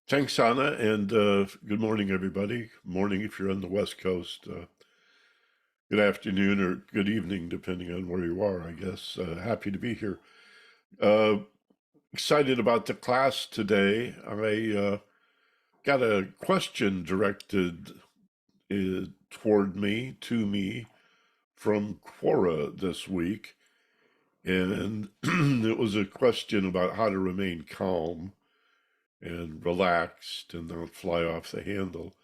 Thanks, Anna, and good morning, everybody. Morning if you're on the West Coast. Good afternoon or good evening, depending on where you are, I guess. Happy to be here. Uh, Excited about the class today. I got a question directed toward me, to me, from Quora this week. And it was a question about how to remain calm and relaxed and not fly off the handle.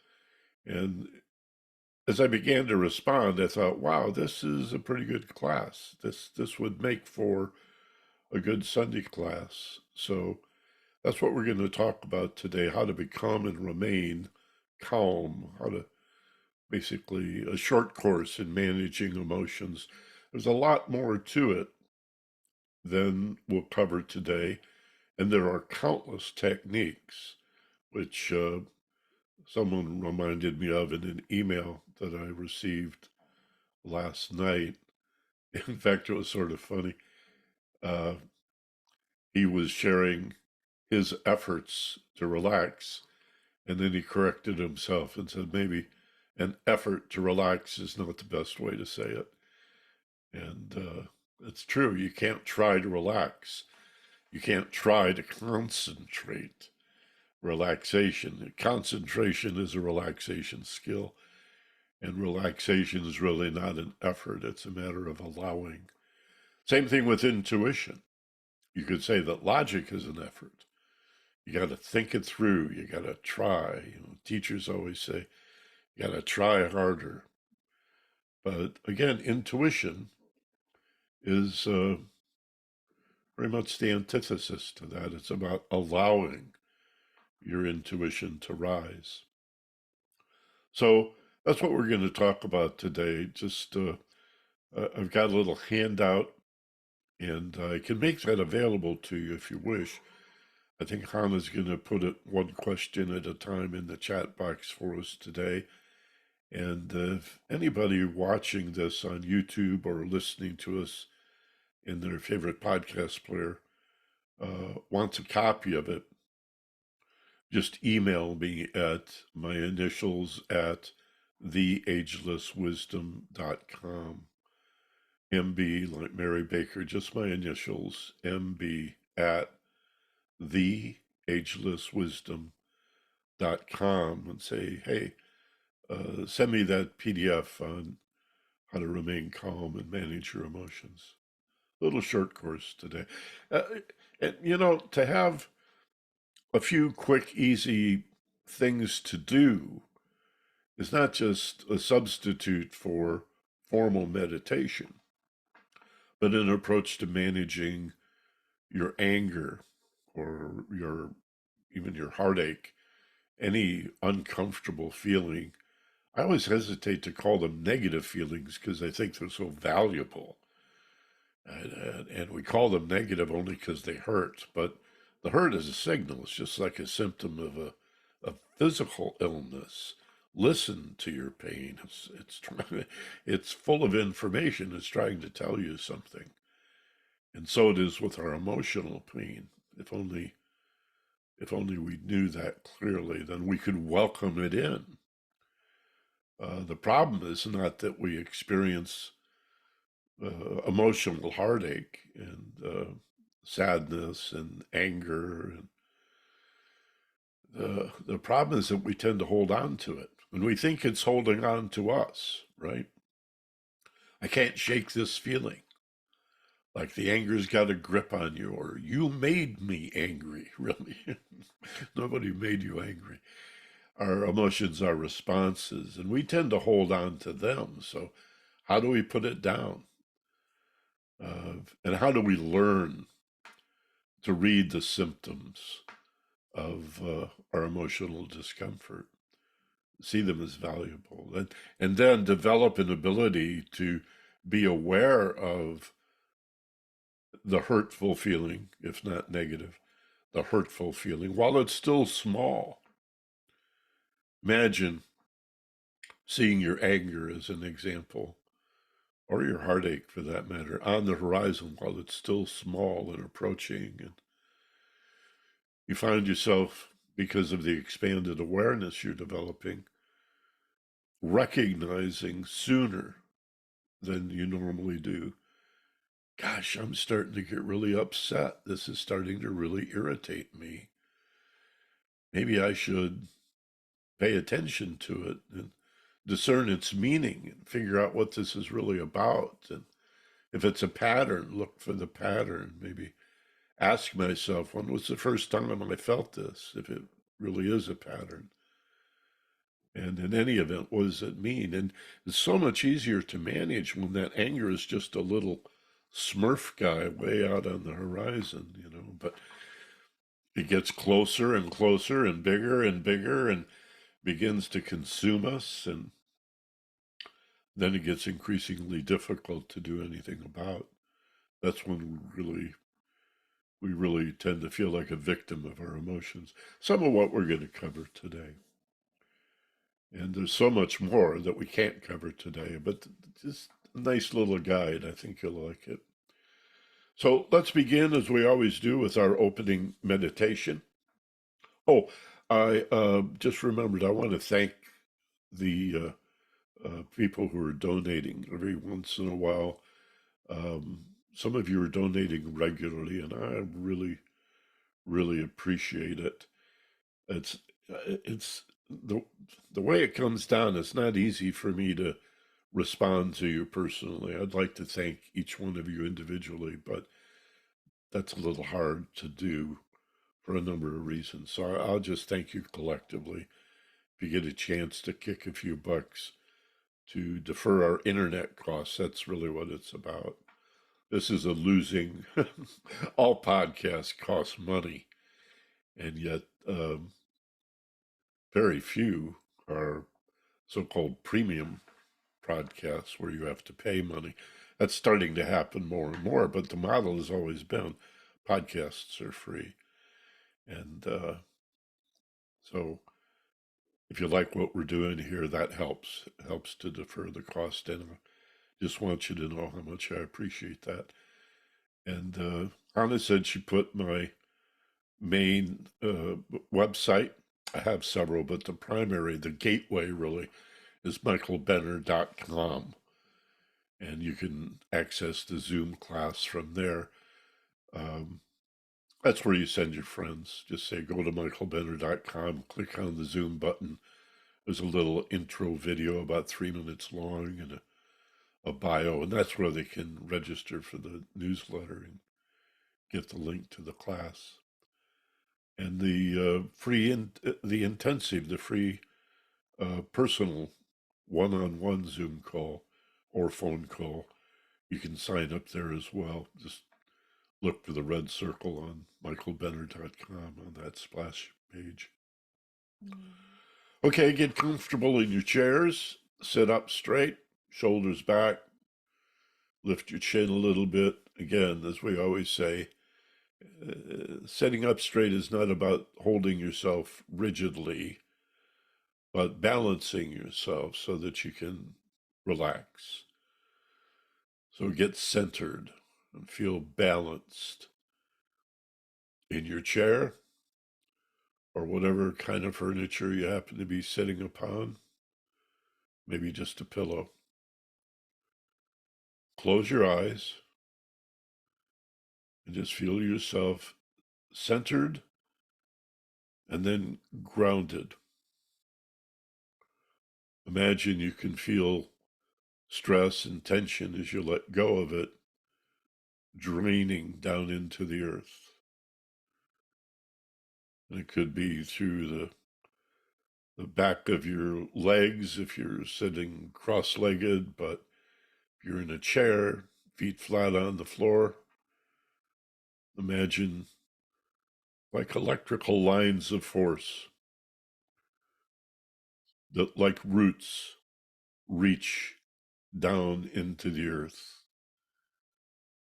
And as I began to respond, I thought, wow, this is a pretty good class. This would make for a good Sunday class. So that's what we're going to talk about today, how to become and remain calm, how to basically a short course in managing emotions. There's a lot more to it than we'll cover today, and there are countless techniques, which someone reminded me of in an email that I received last night. In fact, it was sort of funny. Uh, he was sharing his efforts to relax, and then he corrected himself and said maybe an effort to relax is not the best way to say it. And it's true. You can't try to relax. You can't try to concentrate. Relaxation. Concentration is a relaxation skill. And relaxation is really not an effort. It's a matter of allowing. Same thing with intuition. You could say that logic is an effort. You got to think it through. You got to try. Teachers always say, you got to try harder. But again, intuition is very much the antithesis to that. It's about allowing your intuition to rise. So that's what we're going to talk about today. Just I've got a little handout, and I can make that available to you if you wish. I think Hannah's going to put it one question at a time in the chat box for us today. And if anybody watching this on YouTube or listening to us in their favorite podcast player wants a copy of it, just email me at my initials at theagelesswisdom.com. MB, like Mary Baker, just my initials, MB at theagelesswisdom.com, and say, hey, send me that PDF on how to remain calm and manage your emotions. Little short course today. Uh, and, to have a few quick, easy things to do is not just a substitute for formal meditation, but an approach to managing your anger or even your heartache, any uncomfortable feeling. I always hesitate to call them negative feelings because I think they're so valuable. And we call them negative only because they hurt. But the hurt is a signal. It's just like a symptom of a physical illness. Listen to your pain. It's full of information. It's trying to tell you something. And so it is with our emotional pain. If only we knew that clearly, then we could welcome it in. The problem is not that we experience emotional heartache and sadness and anger. And the problem is that we tend to hold on to it. And we think it's holding on to us, right? I can't shake this feeling. Like the anger's got a grip on you, or you made me angry, really. Nobody made you angry. Our emotions are responses, and we tend to hold on to them. So, how do we put it down? And how do we learn to read the symptoms of our emotional discomfort, see them as valuable, and then develop an ability to be aware of the hurtful feeling, if not negative, the hurtful feeling, while it's still small. Imagine seeing your anger as an example, or your heartache for that matter, on the horizon while it's still small and approaching, and you find yourself because of the expanded awareness you're developing, recognizing sooner than you normally do, gosh, I'm starting to get really upset. This is starting to really irritate me. Maybe I should pay attention to it and discern its meaning and figure out what this is really about. And if it's a pattern, look for the pattern. Maybe ask myself, when was the first time I felt this, if it really is a pattern? And in any event, what does it mean? And it's so much easier to manage when that anger is just a little smurf guy way out on the horizon, but it gets closer and closer and bigger and begins to consume us. And then it gets increasingly difficult to do anything about. That's when we really tend to feel like a victim of our emotions. Some of what we're going to cover today. And there's so much more that we can't cover today, but just a nice little guide. I think you'll like it. So let's begin, as we always do, with our opening meditation. Oh, I just remembered, I want to thank the people who are donating every once in a while. Some of you are donating regularly, and I really, really appreciate it. It's the way it comes down. It's not easy for me to respond to you personally. I'd like to thank each one of you individually, but that's a little hard to do for a number of reasons. So I'll just thank you collectively. If you get a chance to kick a few bucks to defer our internet costs, that's really what it's about. This is a losing, all podcasts cost money, and yet very few are so-called premium podcasts where you have to pay money. That's starting to happen more and more, but the model has always been podcasts are free. And so if you like what we're doing here, that helps. It helps to defer the cost. And I just want you to know how much I appreciate that. And Hannah said she put my main website. I have several, but the primary, the gateway really, is michaelbenner.com. And you can access the Zoom class from there. That's where you send your friends. Just say, go to michaelbenner.com, click on the Zoom button. There's a little intro video about 3 minutes long and a bio, and that's where they can register for the newsletter and get the link to the class. And the the intensive, the free personal one-on-one Zoom call or phone call, you can sign up there as well. Just look for the red circle on michaelbenner.com on that splash page. Okay, get comfortable in your chairs. Sit up straight, shoulders back. Lift your chin a little bit. Again, as we always say, sitting up straight is not about holding yourself rigidly, but balancing yourself so that you can relax. So get centered and feel balanced in your chair or whatever kind of furniture you happen to be sitting upon, maybe just a pillow. Close your eyes and just feel yourself centered and then grounded. Imagine you can feel stress and tension as you let go of it, draining down into the earth. And it could be through the back of your legs if you're sitting cross-legged, but if you're in a chair, feet flat on the floor, imagine like electrical lines of force that, like roots, reach down into the earth.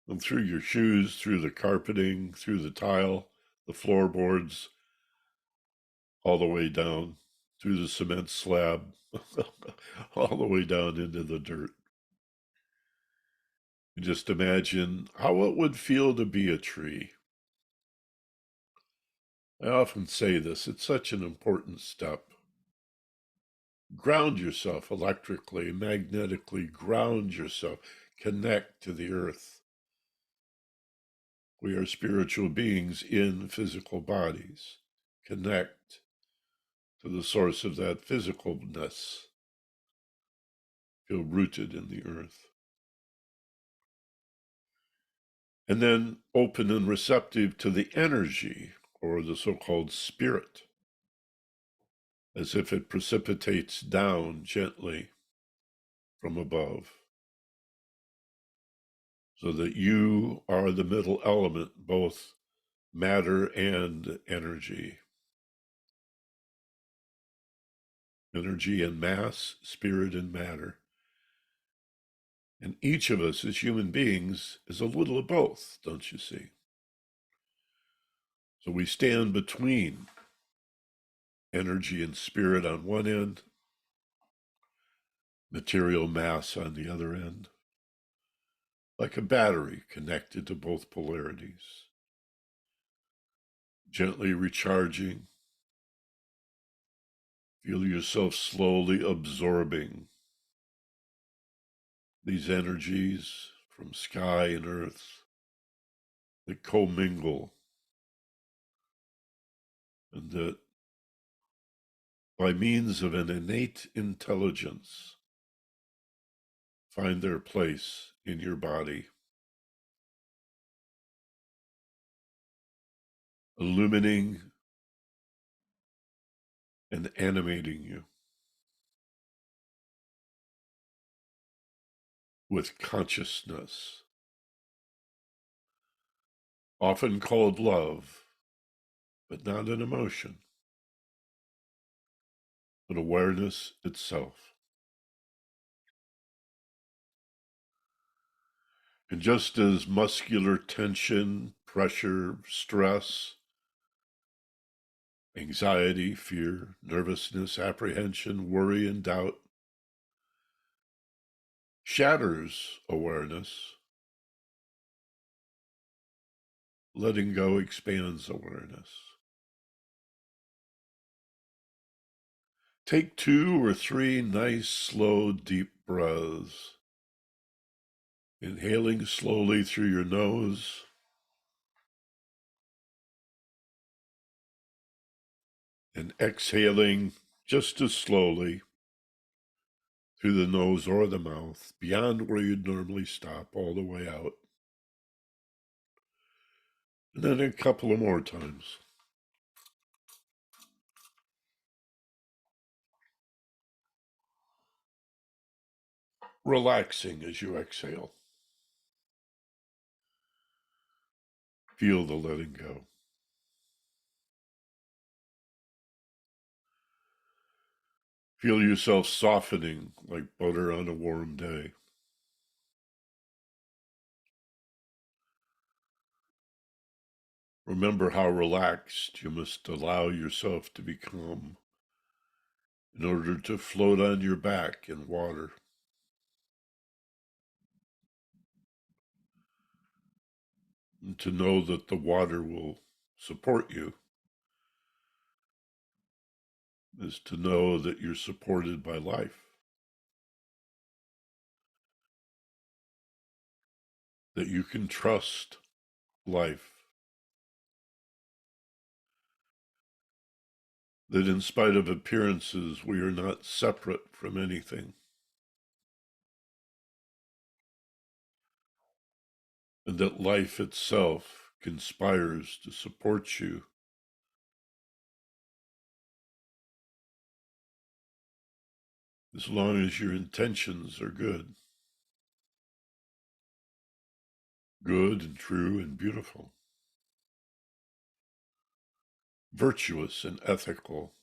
And through your shoes, through the carpeting, through the tile, the floorboards, all the way down through the cement slab, all the way down into the dirt. And just imagine how it would feel to be a tree. I often say this, it's such an important step. Ground yourself electrically, magnetically, ground yourself, connect to the earth. We are spiritual beings in physical bodies. Connect to the source of that physicalness. Feel rooted in the earth. And then open and receptive to the energy, or the so-called spirit, as if it precipitates down gently from above, so that you are the middle element, both matter and energy. Energy and mass, spirit and matter. And each of us as human beings is a little of both, don't you see? So we stand between energy and spirit on one end, material mass on the other end, like a battery connected to both polarities, gently recharging. Feel yourself slowly absorbing these energies from sky and earth that commingle, and that by means of an innate intelligence find their place in your body, illuminating and animating you with consciousness, often called love, but not an emotion, but awareness itself. And just as muscular tension, pressure, stress, anxiety, fear, nervousness, apprehension, worry, and doubt shatters awareness, letting go expands awareness. Take 2 or 3 nice, slow, deep breaths. Inhaling slowly through your nose, and exhaling just as slowly through the nose or the mouth, beyond where you'd normally stop, all the way out. And then a couple of more times. Relaxing as you exhale. Feel the letting go. Feel yourself softening like butter on a warm day. Remember how relaxed you must allow yourself to become in order to float on your back in water. And to know that the water will support you is to know that you're supported by life, that you can trust life, that in spite of appearances, we are not separate from anything, and that life itself conspires to support you as long as your intentions are good, good and true and beautiful, virtuous and ethical,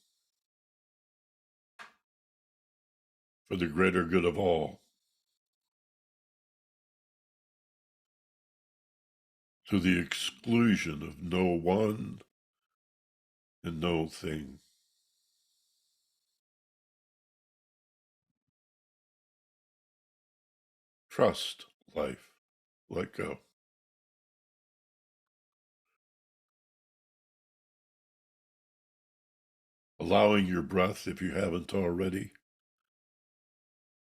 for the greater good of all, to the exclusion of no one and no thing. Trust life. Let go. allowing your breath, if you haven't already,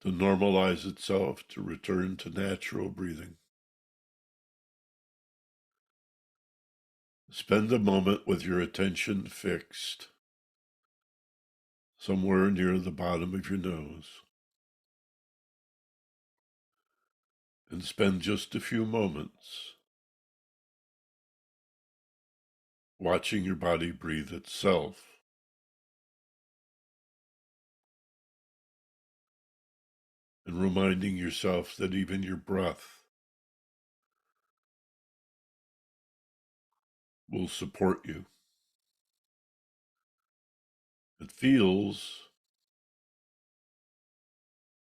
to normalize itself, to return to natural breathing. Spend a moment with your attention fixed somewhere near the bottom of your nose, and spend just a few moments watching your body breathe itself, and reminding yourself that even your breath will support you. It feels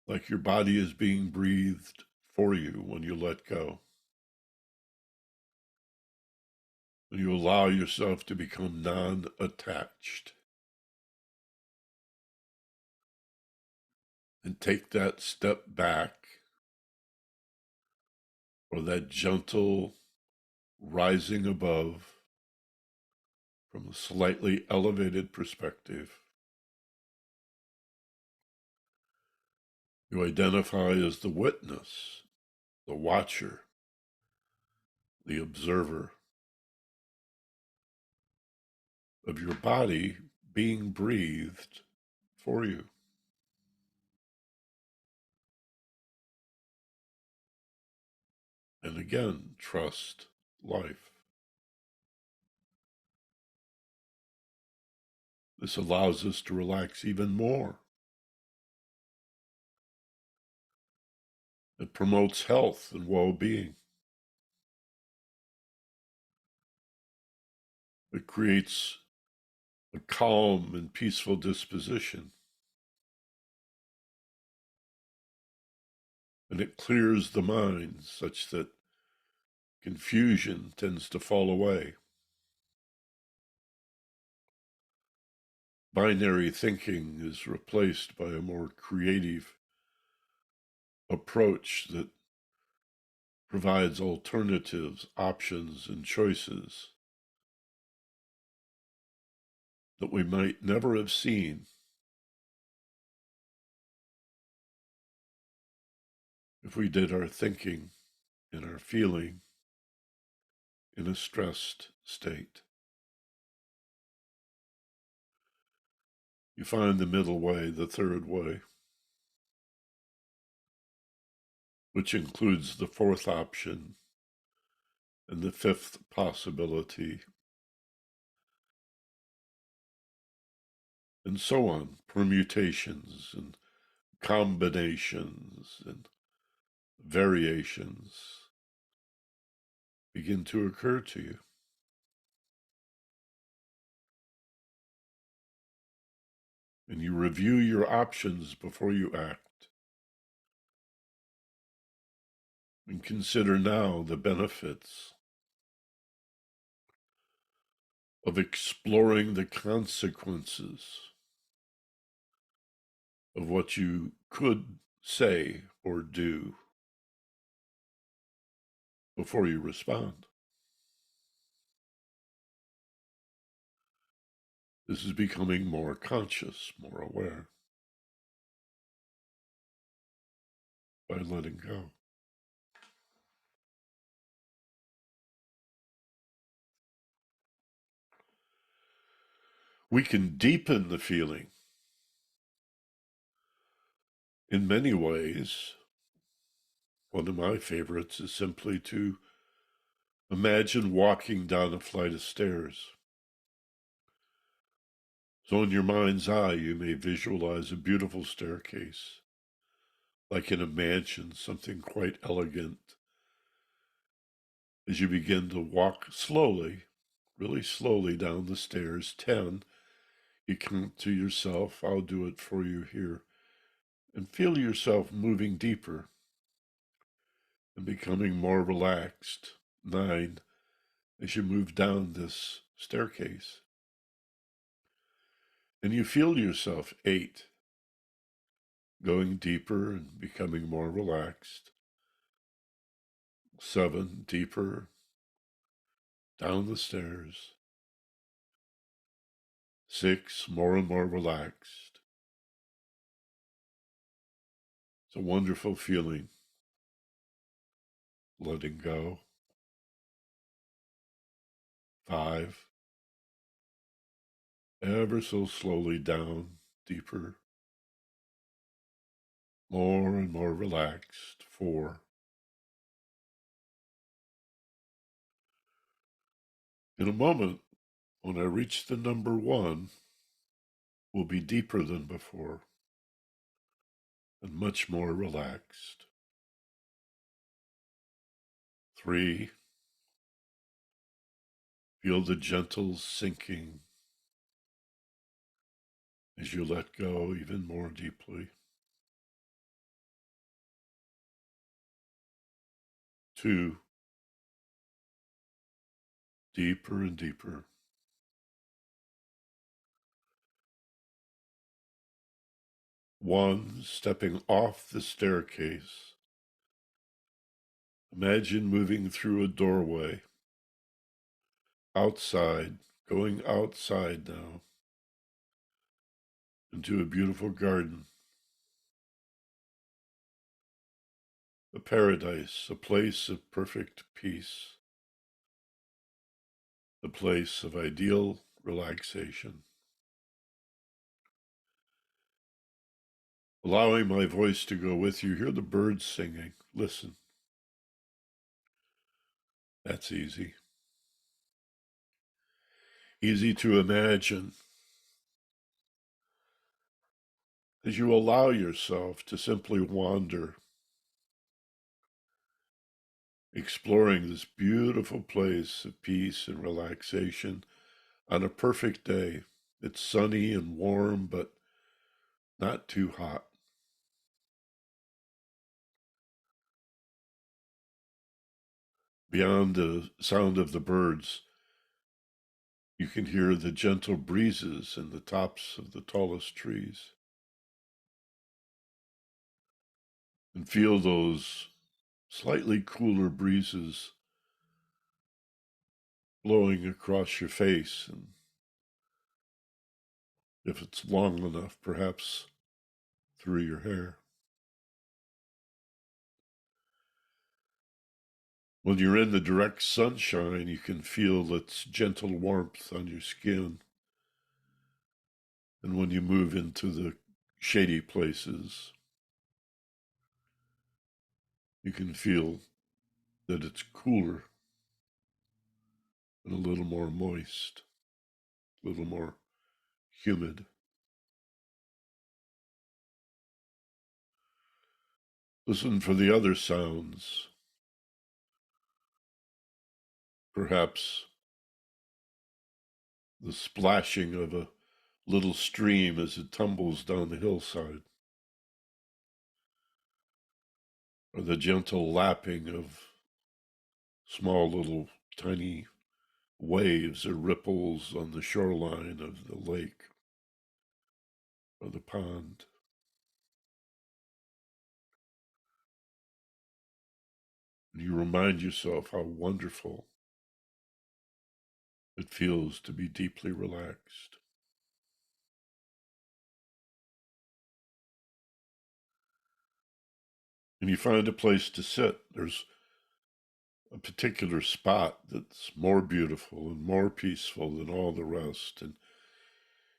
like your body is being breathed for you when you let go. When you allow yourself to become non-attached and take that step back, or that gentle rising above from a slightly elevated perspective. You identify as the witness, the watcher, the observer of your body being breathed for you. And again, trust life. This allows us to relax even more. It promotes health and well-being. It creates a calm and peaceful disposition. And it clears the mind such that confusion tends to fall away. Binary thinking is replaced by a more creative approach that provides alternatives, options, and choices that we might never have seen if we did our thinking and our feeling in a stressed state. You find the middle way, the third way, which includes the fourth option and the fifth possibility, and so on, permutations and combinations and variations begin to occur to you. And you review your options before you act. And consider now the benefits of exploring the consequences of what you could say or do before you respond. This is becoming more conscious, more aware by letting go. We can deepen the feeling in many ways. One of my favorites is simply to imagine walking down a flight of stairs. So in your mind's eye, you may visualize a beautiful staircase, like in a mansion, something quite elegant. As you begin to walk slowly, really slowly down the stairs, 10, you count to yourself, I'll do it for you here, and feel yourself moving deeper and becoming more relaxed. 9, as you move down this staircase. And you feel yourself, 8, going deeper and becoming more relaxed. 7, deeper down the stairs. 6, more and more relaxed. It's a wonderful feeling, letting go. 5, ever so slowly down, deeper, more and more relaxed. 4. In a moment, when I reach the number 1, will be deeper than before and much more relaxed. 3, feel the gentle sinking as you let go even more deeply. 2, deeper and deeper. 1, stepping off the staircase. Imagine moving through a doorway. Outside, going outside now, into a beautiful garden. A paradise, a place of perfect peace. A place of ideal relaxation. Allowing my voice to go with you, hear the birds singing. Listen. That's easy. Easy to imagine as you allow yourself to simply wander, exploring this beautiful place of peace and relaxation on a perfect day. It's sunny and warm, but not too hot. Beyond the sound of the birds, you can hear the gentle breezes in the tops of the tallest trees and feel those slightly cooler breezes blowing across your face, and if it's long enough, perhaps through your hair. When you're in the direct sunshine, you can feel its gentle warmth on your skin. And when you move into the shady places, you can feel that it's cooler and a little more moist, a little more humid. Listen for the other sounds. Perhaps the splashing of a little stream as it tumbles down the hillside, or the gentle lapping of small little tiny waves or ripples on the shoreline of the lake or the pond. And you remind yourself how wonderful it feels to be deeply relaxed. And you find a place to sit. There's a particular spot that's more beautiful and more peaceful than all the rest. And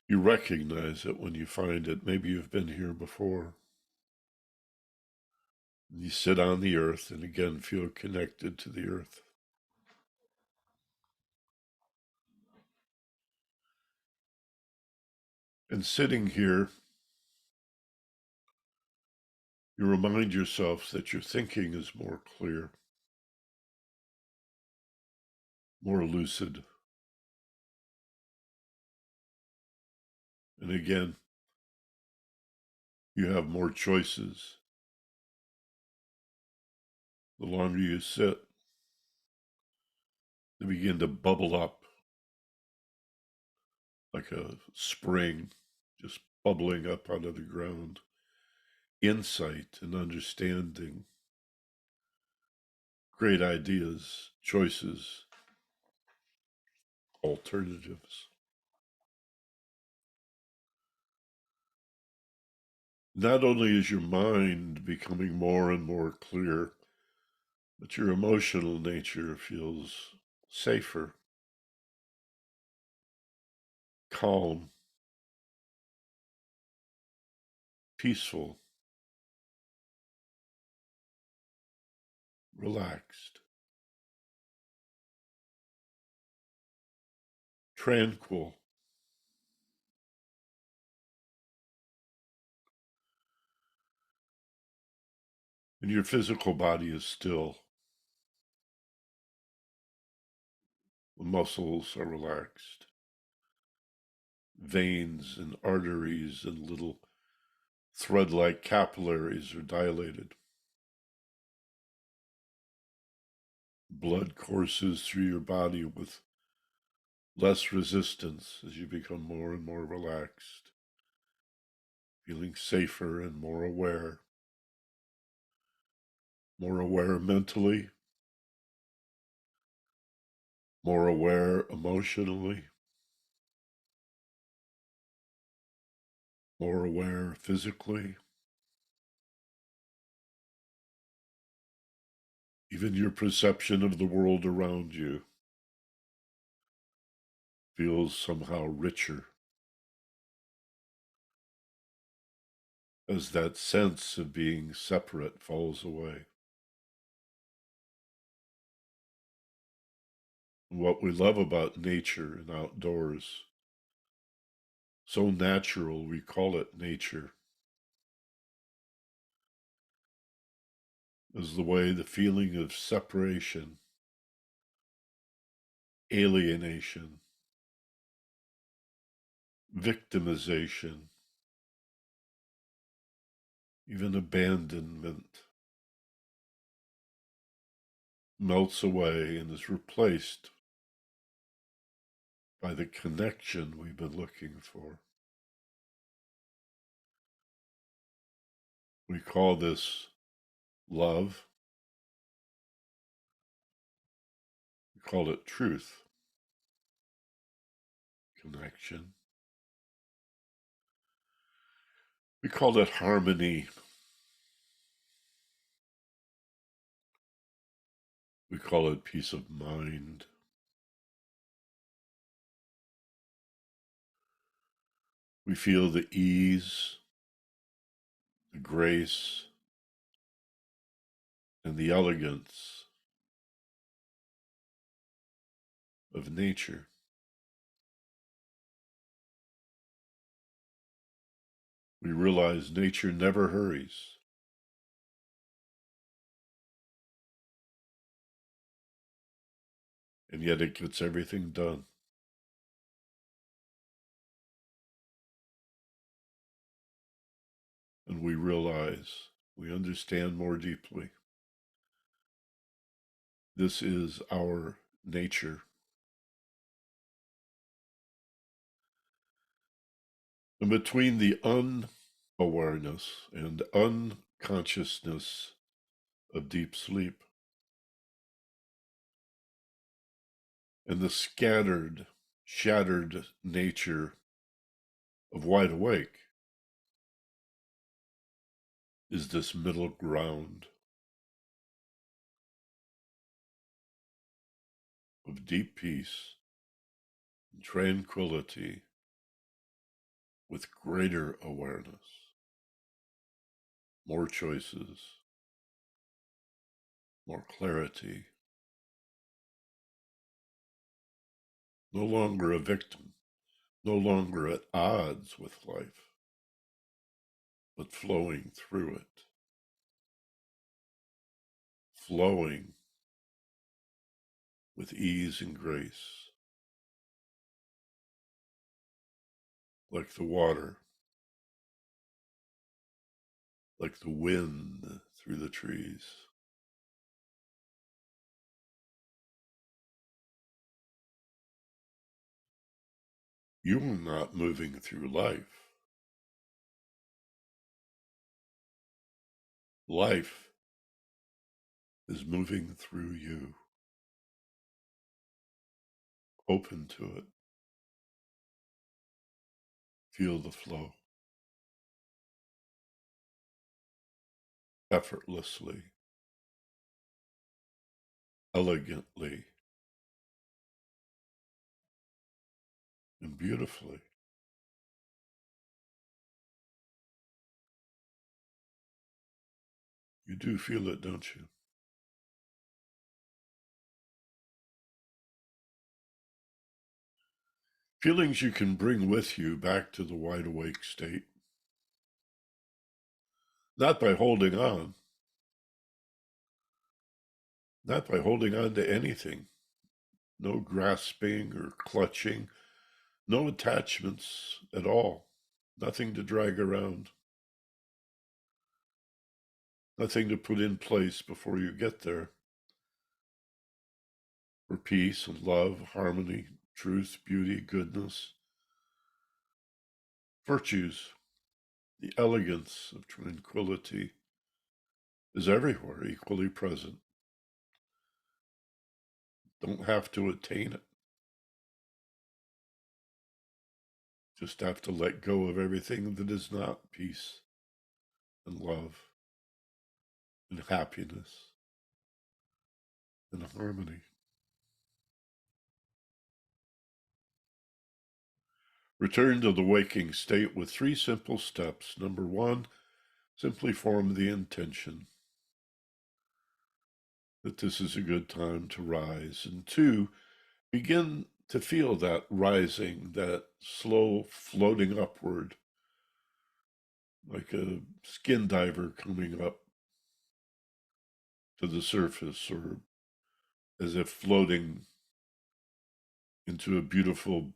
you recognize it when you find it. Maybe you've been here before. And you sit on the earth and again feel connected to the earth. And sitting here, you remind yourself that your thinking is more clear, more lucid. And again, you have more choices. The longer you sit, they begin to bubble up like a spring, just bubbling up out of the ground. Insight and understanding, great ideas, choices, alternatives. Not only is your mind becoming more and more clear, but your emotional nature feels safer, calm, peaceful, relaxed, tranquil, and your physical body is still. The muscles are relaxed. Veins and arteries and little thread-like capillaries are dilated. Blood courses through your body with less resistance as you become more and more relaxed, feeling safer and more aware mentally, more aware emotionally, more aware physically. Even your perception of the world around you feels somehow richer as that sense of being separate falls away. What we love about nature and outdoors, so natural we call it nature, is the way the feeling of separation, alienation, victimization, even abandonment melts away and is replaced by the connection we've been looking for. We call this love. We call it truth, connection. We call it harmony. We call it peace of mind. We feel the ease, the grace, and the elegance of nature. We realize nature never hurries, and yet it gets everything done. And we realize, we understand more deeply. This is our nature. And between the unawareness and unconsciousness of deep sleep and the scattered, shattered nature of wide awake is this middle ground of deep peace and tranquility with greater awareness, more choices, more clarity. No longer a victim, no longer at odds with life, but flowing through it, flowing with ease and grace, like the water, like the wind through the trees. You are not moving through life. Life is moving through you. Open to it. Feel the flow. effortlessly, elegantly, and beautifully. You do feel it, don't you? Feelings you can bring with you back to the wide awake state, not by holding on, not by holding on to anything, no grasping or clutching, no attachments at all, nothing to drag around, nothing to put in place before you get there. For peace and love, harmony, truth, beauty, goodness, virtues, the elegance of tranquility is everywhere, equally present. Don't have to attain it. Just have to let go of everything that is not peace and love and happiness and harmony. Return to the waking state with 3 simple steps. Number 1, simply form the intention that this is a good time to rise. And 2, begin to feel that rising, that slow floating upward, like a skin diver coming up to the surface, or as if floating into a beautiful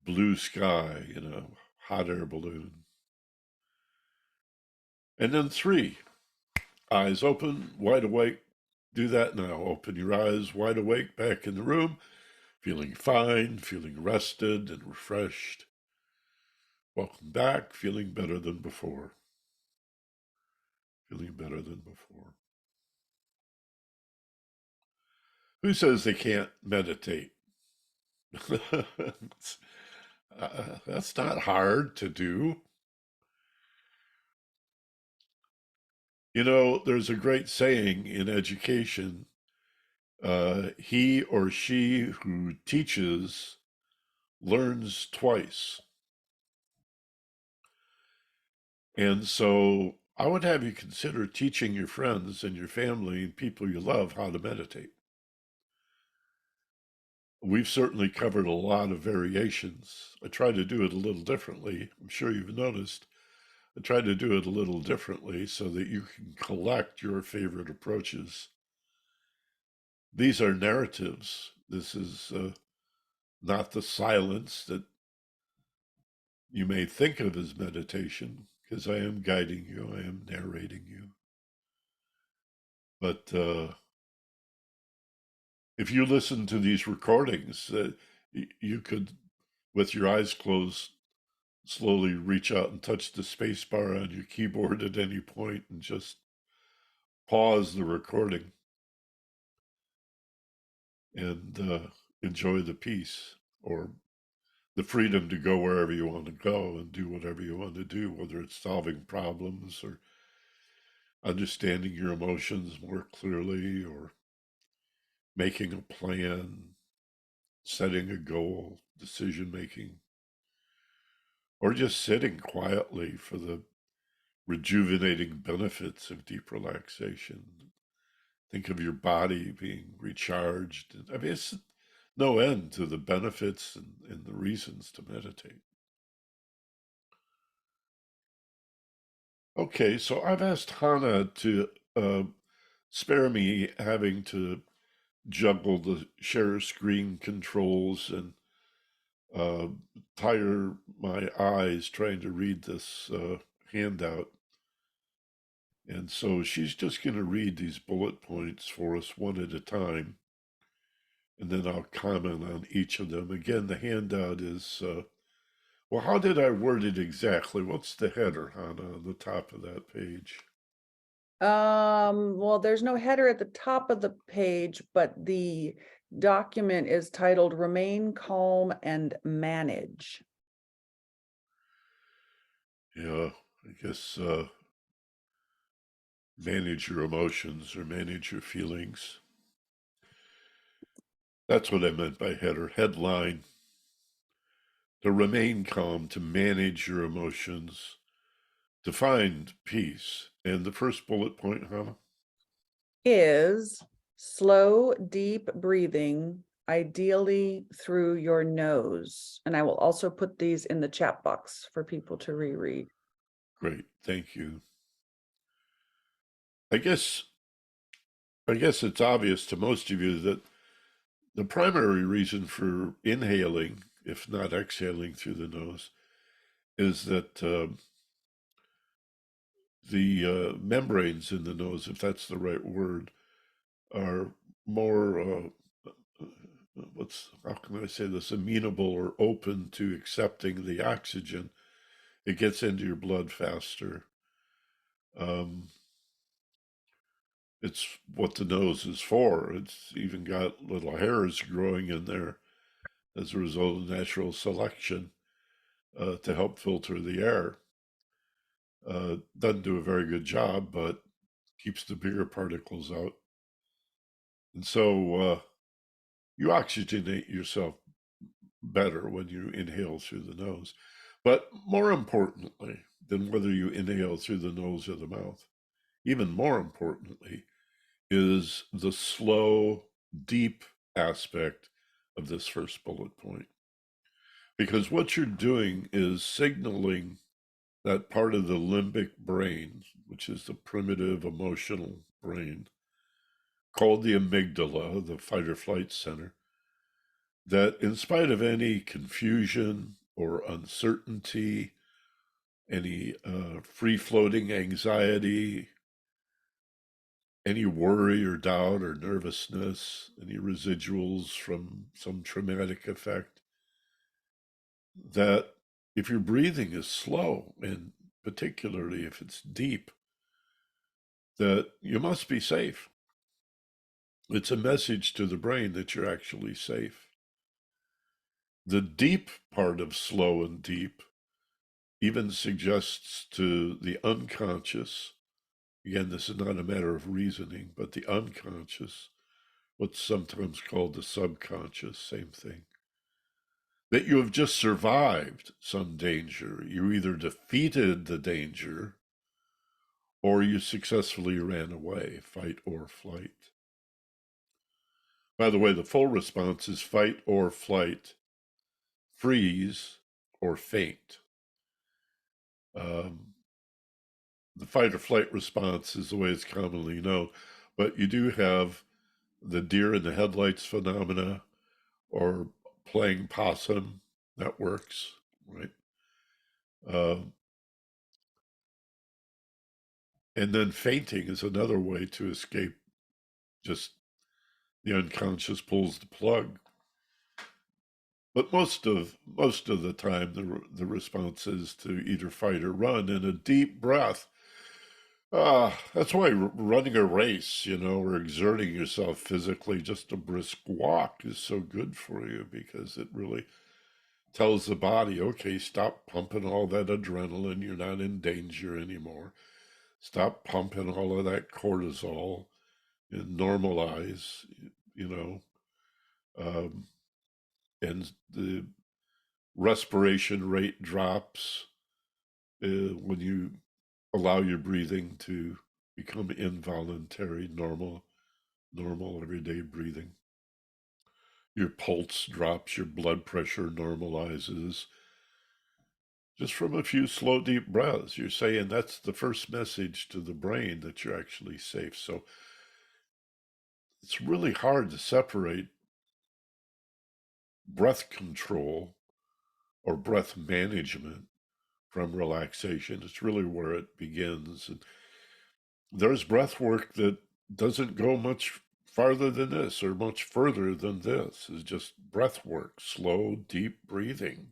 blue sky in a hot air balloon. And then 3, eyes open, wide awake. Do that now. Open your eyes, wide awake, back in the room, feeling fine, feeling rested and refreshed. Welcome back, feeling better than before. Feeling better than before. Who says they can't meditate? That's not hard to do. You know, there's a great saying in education, he or she who teaches learns twice. And so I would have you consider teaching your friends and your family and people you love how to meditate. We've certainly covered a lot of variations. I try to do it a little differently. I'm sure you've noticed. I try to do it a little differently so that you can collect your favorite approaches. These are narratives. This is not the silence that you may think of as meditation, because I am guiding you, I am narrating you. But if you listen to these recordings, you could, with your eyes closed, slowly reach out and touch the space bar on your keyboard at any point and just pause the recording and enjoy the peace, or the freedom to go wherever you want to go and do whatever you want to do, whether it's solving problems or understanding your emotions more clearly, or making a plan, setting a goal, decision making, or just sitting quietly for the rejuvenating benefits of deep relaxation. Think of your body being recharged. I mean, it's no end to the benefits and the reasons to meditate. Okay, so I've asked Hannah to spare me having to juggle the share screen controls and uh, tire my eyes trying to read this handout. And so she's just going to read these bullet points for us one at a time, and then I'll comment on each of them. Again, the handout is, well, how did I word it exactly? What's the header, Hannah, on the top of that page? Well, there's no header at the top of the page, but the document is titled Remain Calm and Manage. Yeah, I guess manage your emotions or manage your feelings. That's what I meant by header. Headline, to remain calm, to manage your emotions, to find peace. And the first bullet point, Hannah? Is slow, deep breathing, ideally through your nose. And I will also put these in the chat box for people to reread. Great, thank you. I guess it's obvious to most of you that the primary reason for inhaling, if not exhaling through the nose, is that the membranes in the nose, if that's the right word, are more, how can I say this, amenable or open to accepting the oxygen. It gets into your blood faster. Um, it's what the nose is for. It's even got little hairs growing in there as a result of natural selection to help filter the air. Doesn't do a very good job, but keeps the bigger particles out. And so you oxygenate yourself better when you inhale through the nose. But more importantly than whether you inhale through the nose or the mouth, even more importantly, is the slow, deep aspect of this first bullet point. Because what you're doing is signaling that part of the limbic brain, which is the primitive emotional brain, called the amygdala, the fight or flight center, that in spite of any confusion or uncertainty, any free floating anxiety, any worry or doubt or nervousness, any residuals from some traumatic effect, that if your breathing is slow, and particularly if it's deep, that you must be safe. It's a message to the brain that you're actually safe. The deep part of slow and deep even suggests to the unconscious, again, this is not a matter of reasoning, but the unconscious, what's sometimes called the subconscious, same thing, that you have just survived some danger. You either defeated the danger or you successfully ran away, fight or flight. By the way, the full response is fight or flight, freeze, or faint. The fight or flight response is the way it's commonly known, but you do have the deer in the headlights phenomena or playing possum. That works, right? And then fainting is another way to escape. Just the unconscious pulls the plug. But most of the time, the response is to either fight or run. And a deep breath. That's why running a race, or exerting yourself physically, just a brisk walk is so good for you, because it really tells the body, okay, stop pumping all that adrenaline. You're not in danger anymore. Stop pumping all of that cortisol and normalize, you know, um, and the respiration rate drops when you allow your breathing to become involuntary, normal everyday breathing. Your pulse drops, your blood pressure normalizes. Just from a few slow, deep breaths, you're saying that's the first message to the brain that you're actually safe. So it's really hard to separate breath control or breath management from relaxation. It's really where it begins. And there's breath work that doesn't go much farther than this or much further than this. It's just breath work, slow, deep breathing.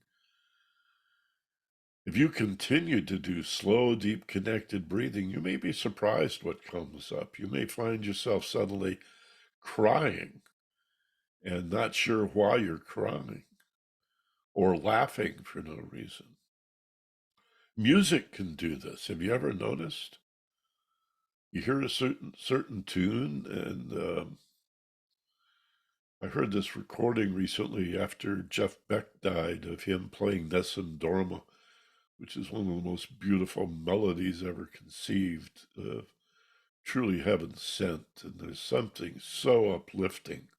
If you continue to do slow, deep, connected breathing, you may be surprised what comes up. You may find yourself suddenly crying and not sure why you're crying, or laughing for no reason. Music can do this. Have you ever noticed? you hear a certain tune, and I heard this recording recently after Jeff Beck died of him playing Nessun Dorma, which is one of the most beautiful melodies ever conceived, truly heaven sent. And there's something so uplifting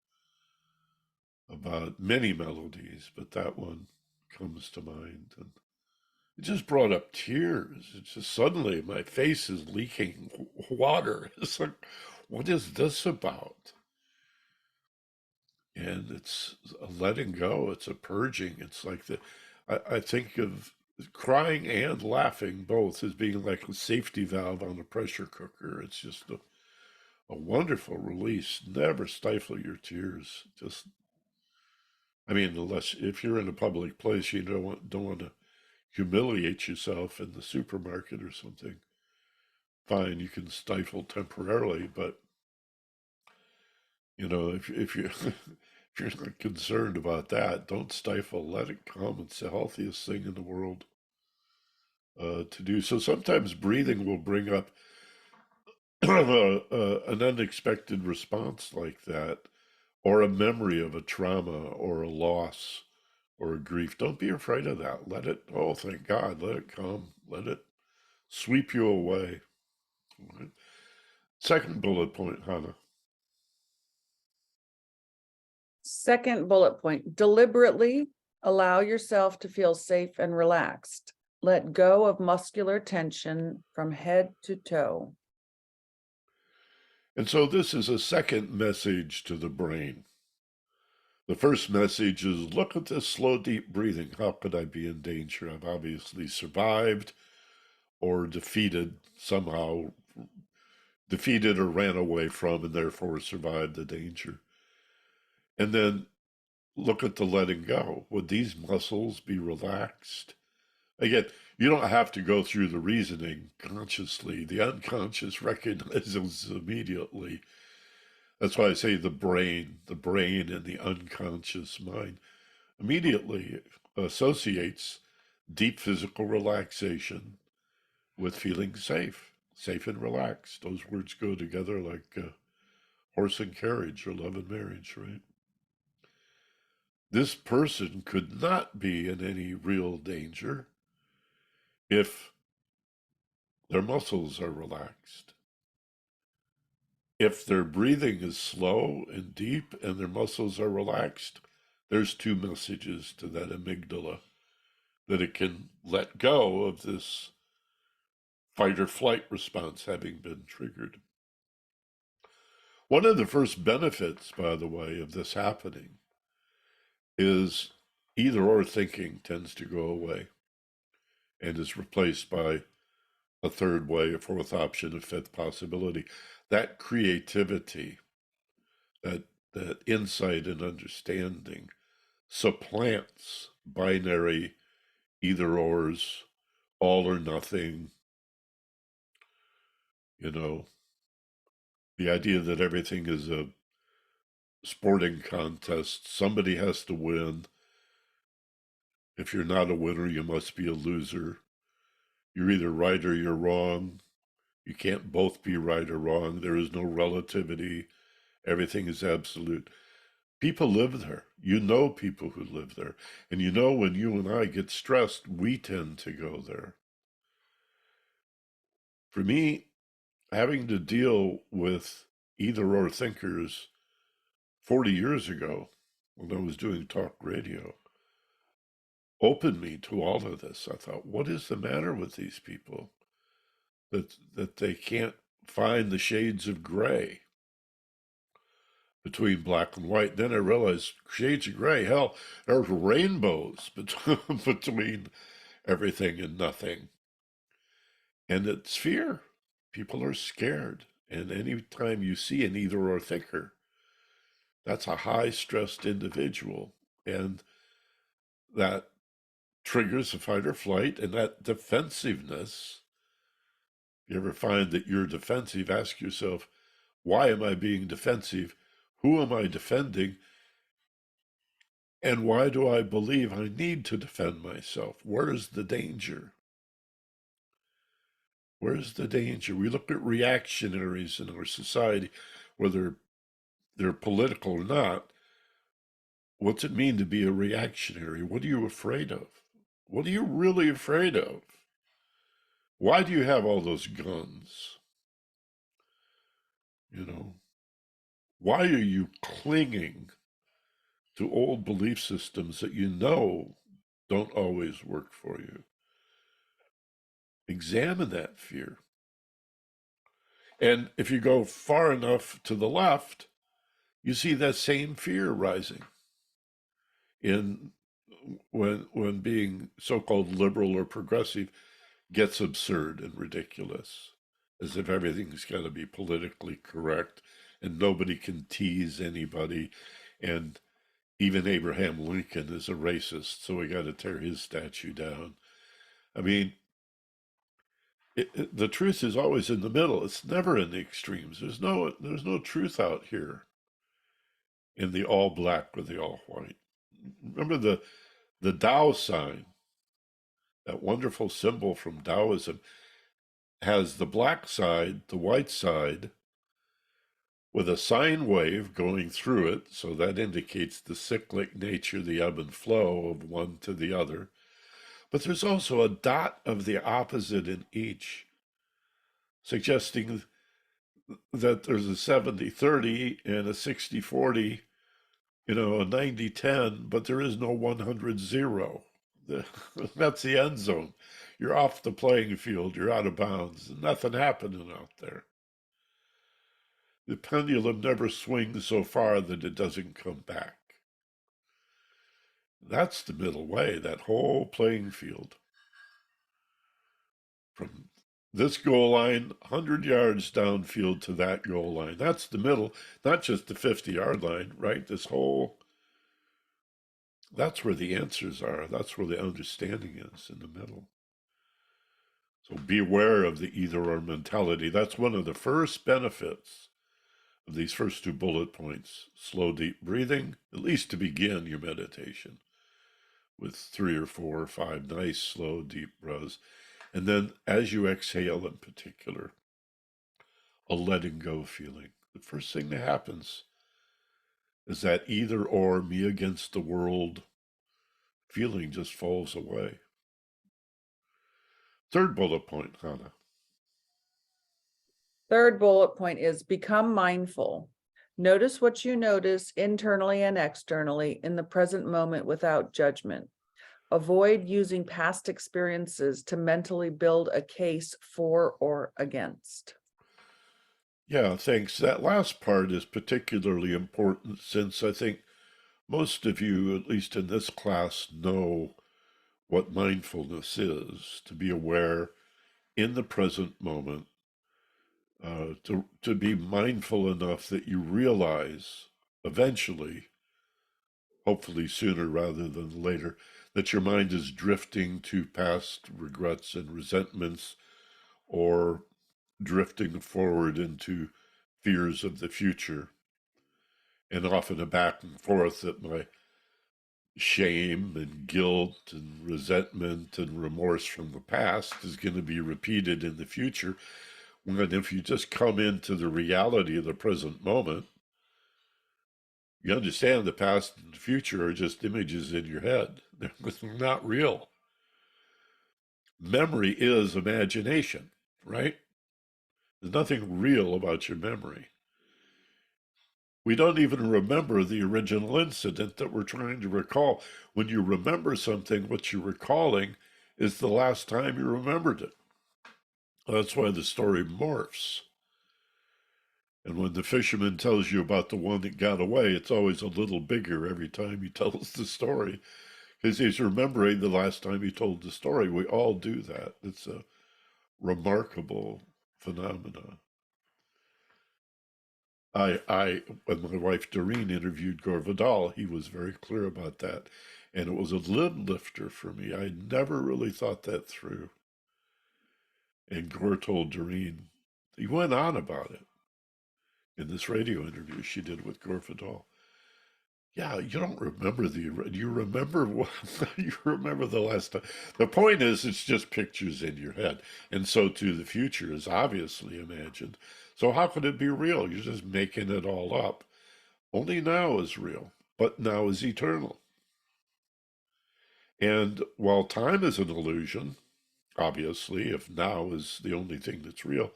about many melodies, but that one comes to mind. And it just brought up tears. It's just suddenly my face is leaking water. It's like, what is this about? And it's a letting go. It's a purging. It's like I think of crying and laughing both as being like a safety valve on a pressure cooker. It's just a wonderful release. Never stifle your tears. Just, I mean, unless if you're in a public place, you don't want to humiliate yourself in the supermarket or something. Fine, you can stifle temporarily, but if you if you're not concerned about that, don't stifle. Let it come. It's the healthiest thing in the world to do. So sometimes breathing will bring up an unexpected response like that, or a memory of a trauma, or a loss, or a grief. Don't be afraid of that. Let it. Oh, thank God. Let it come. Let it sweep you away. Right? Second bullet point, Hannah. Second bullet point, deliberately allow yourself to feel safe and relaxed. Let go of muscular tension from head to toe. And so this is a second message to the brain. The first message is look at this slow, deep breathing. How could I be in danger? I've obviously survived or defeated somehow, defeated or ran away from, and therefore survived the danger. And then look at the letting go. Would these muscles be relaxed? Again, you don't have to go through the reasoning consciously. The unconscious recognizes immediately. That's why I say the brain and the unconscious mind immediately associates deep physical relaxation with feeling safe and relaxed. Those words go together like horse and carriage or love and marriage, right? This person could not be in any real danger if their muscles are relaxed. If their breathing is slow and deep and their muscles are relaxed, there's two messages to that amygdala that it can let go of this fight or flight response having been triggered. One of the first benefits, by the way, of this happening is either or thinking tends to go away and is replaced by a third way, a fourth option, a fifth possibility. That creativity, that that insight and understanding supplants binary either ors, all or nothing, you know, the idea that everything is a sporting contest. Somebody has to win. If you're not a winner, you must be a loser. You're either right or you're wrong. You can't both be right or wrong. There is no relativity. Everything is absolute. People live there. You know people who live there. And you know when you and I get stressed, we tend to go there. For me, having to deal with either or thinkers 40 years ago when I was doing talk radio opened me to all of this. I thought, what is the matter with these people that they can't find the shades of gray between black and white? Then I realized shades of gray, hell, there's rainbows between everything and nothing. And it's fear. People are scared. And anytime you see an either or thinker, that's a high stressed individual. And that triggers a fight or flight, and that defensiveness. You ever find that you're defensive? Ask yourself, why am I being defensive? Who am I defending? And why do I believe I need to defend myself? Where is the danger? Where's the danger? We look at reactionaries in our society, whether they're political or not. What's it mean to be a reactionary? What are you afraid of? What are you really afraid of? Why do you have all those guns? You know, why are you clinging to old belief systems that you know don't always work for you? Examine that fear. And if you go far enough to the left, you see that same fear rising in when being so-called liberal or progressive gets absurd and ridiculous, as if everything's got to be politically correct and nobody can tease anybody, and even Abraham Lincoln is a racist, so we got to tear his statue down. I mean, the truth is always in the middle. It's never in the extremes. There's no truth out here in the all black or the all white. Remember the Tao sign, that wonderful symbol from Taoism, has the black side, the white side, with a sine wave going through it, so that indicates the cyclic nature, the ebb and flow of one to the other. But there's also a dot of the opposite in each, suggesting that there's a 70-30 and a 60-40, a 90-10, but there is no 100-0. That's the end zone. You're off the playing field, you're out of bounds, nothing happening out there. The pendulum never swings so far that it doesn't come back. That's the middle way, that whole playing field. From this goal line, 100 yards downfield to that goal line. That's the middle, not just the 50-yard line, right? That's where the answers are. That's where the understanding is, in the middle. So beware of the either or mentality. That's one of the first benefits of these first two bullet points. Slow, deep breathing, at least to begin your meditation, with 3 or 4 or 5 nice, slow, deep breaths. And then as you exhale in particular, a letting go feeling. The first thing that happens is that either or, me against the world feeling just falls away. Third bullet point, Hannah. Third bullet point is become mindful. Notice what you notice internally and externally in the present moment without judgment. Avoid using past experiences to mentally build a case for or against. Yeah, thanks. That last part is particularly important since I think most of you, at least in this class, know what mindfulness is, to be aware in the present moment, to be mindful enough that you realize eventually, hopefully sooner rather than later, that your mind is drifting to past regrets and resentments, or drifting forward into fears of the future, and often a back and forth that my shame and guilt and resentment and remorse from the past is going to be repeated in the future. When if you just come into the reality of the present moment, you understand the past and the future are just images in your head. They're not real. Memory is imagination, right? There's nothing real about your memory. We don't even remember the original incident that we're trying to recall. When you remember something, what you're recalling is the last time you remembered it. That's why the story morphs. And when the fisherman tells you about the one that got away, it's always a little bigger every time he tells the story, because he's remembering the last time he told the story. We all do that. It's a remarkable phenomenon. When my wife Doreen interviewed Gore Vidal, he was very clear about that. And it was a lid lifter for me. I never really thought that through. And Gore told Doreen, he went on about it in this radio interview she did with Gore Vidal. Yeah, you don't remember you remember what, you remember the last time. The point is, it's just pictures in your head. And so too, the future is obviously imagined. So how could it be real? You're just making it all up. Only now is real, but now is eternal. And while time is an illusion, obviously, if now is the only thing that's real,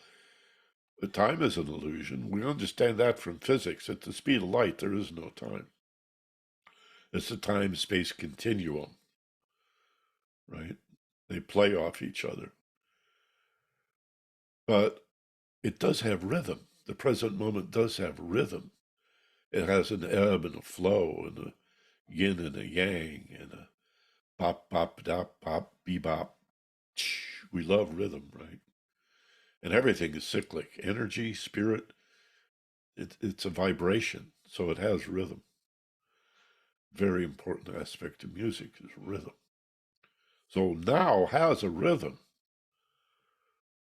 the time is an illusion. We understand that from physics. At the speed of light, there is no time. It's a time-space continuum, right? They play off each other. But it does have rhythm. The present moment does have rhythm. It has an ebb and a flow and a yin and a yang and a bop, bop, dop, bop, bebop. We love rhythm, right? And everything is cyclic. Energy, spirit, it's a vibration, so it has rhythm. Very important aspect of music is rhythm. So now has a rhythm,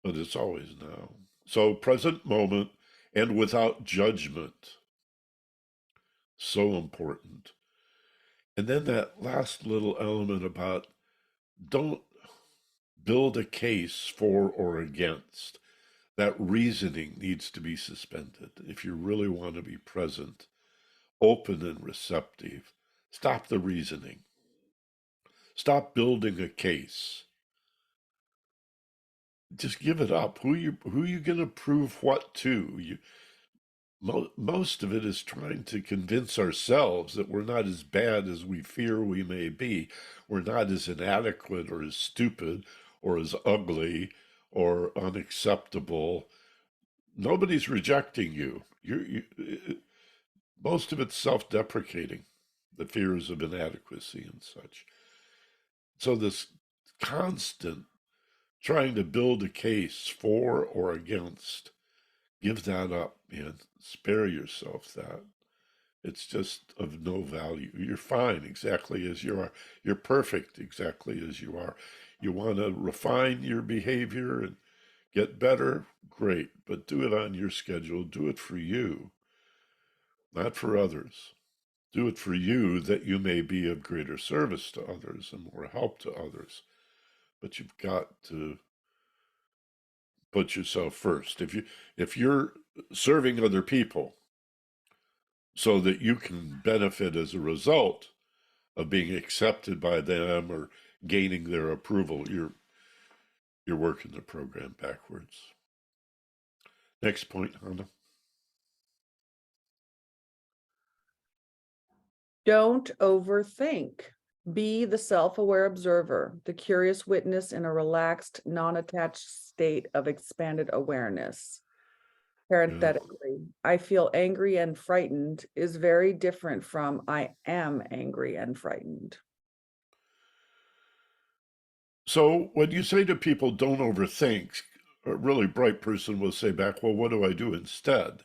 but it's always now. So present moment and without judgment, so important. And then that last little element about don't build a case for or against. That reasoning needs to be suspended. If you really want to be present, open and receptive, stop the reasoning. Stop building a case. Just give it up. Who you going to prove what to? Most of it is trying to convince ourselves that we're not as bad as we fear we may be. We're not as inadequate or as stupid or as ugly or unacceptable. Nobody's rejecting you. Most of it's self-deprecating, the fears of inadequacy and such. So this constant trying to build a case for or against, give that up, man. Spare yourself that. It's just of no value. You're fine exactly as you are. You're perfect exactly as you are. You want to refine your behavior and get better? Great, but do it on your schedule. Do it for you, not for others. Do it for you that you may be of greater service to others and more help to others. But you've got to put yourself first. If you're serving other people so that you can benefit as a result of being accepted by them or gaining their approval, you're working the program backwards. Next point, Hannah. Don't overthink. Be the self-aware observer, the curious witness in a relaxed, non-attached state of expanded awareness. Yeah. Parenthetically, I feel angry and frightened is very different from I am angry and frightened. So when you say to people, don't overthink, a really bright person will say back, well, what do I do instead?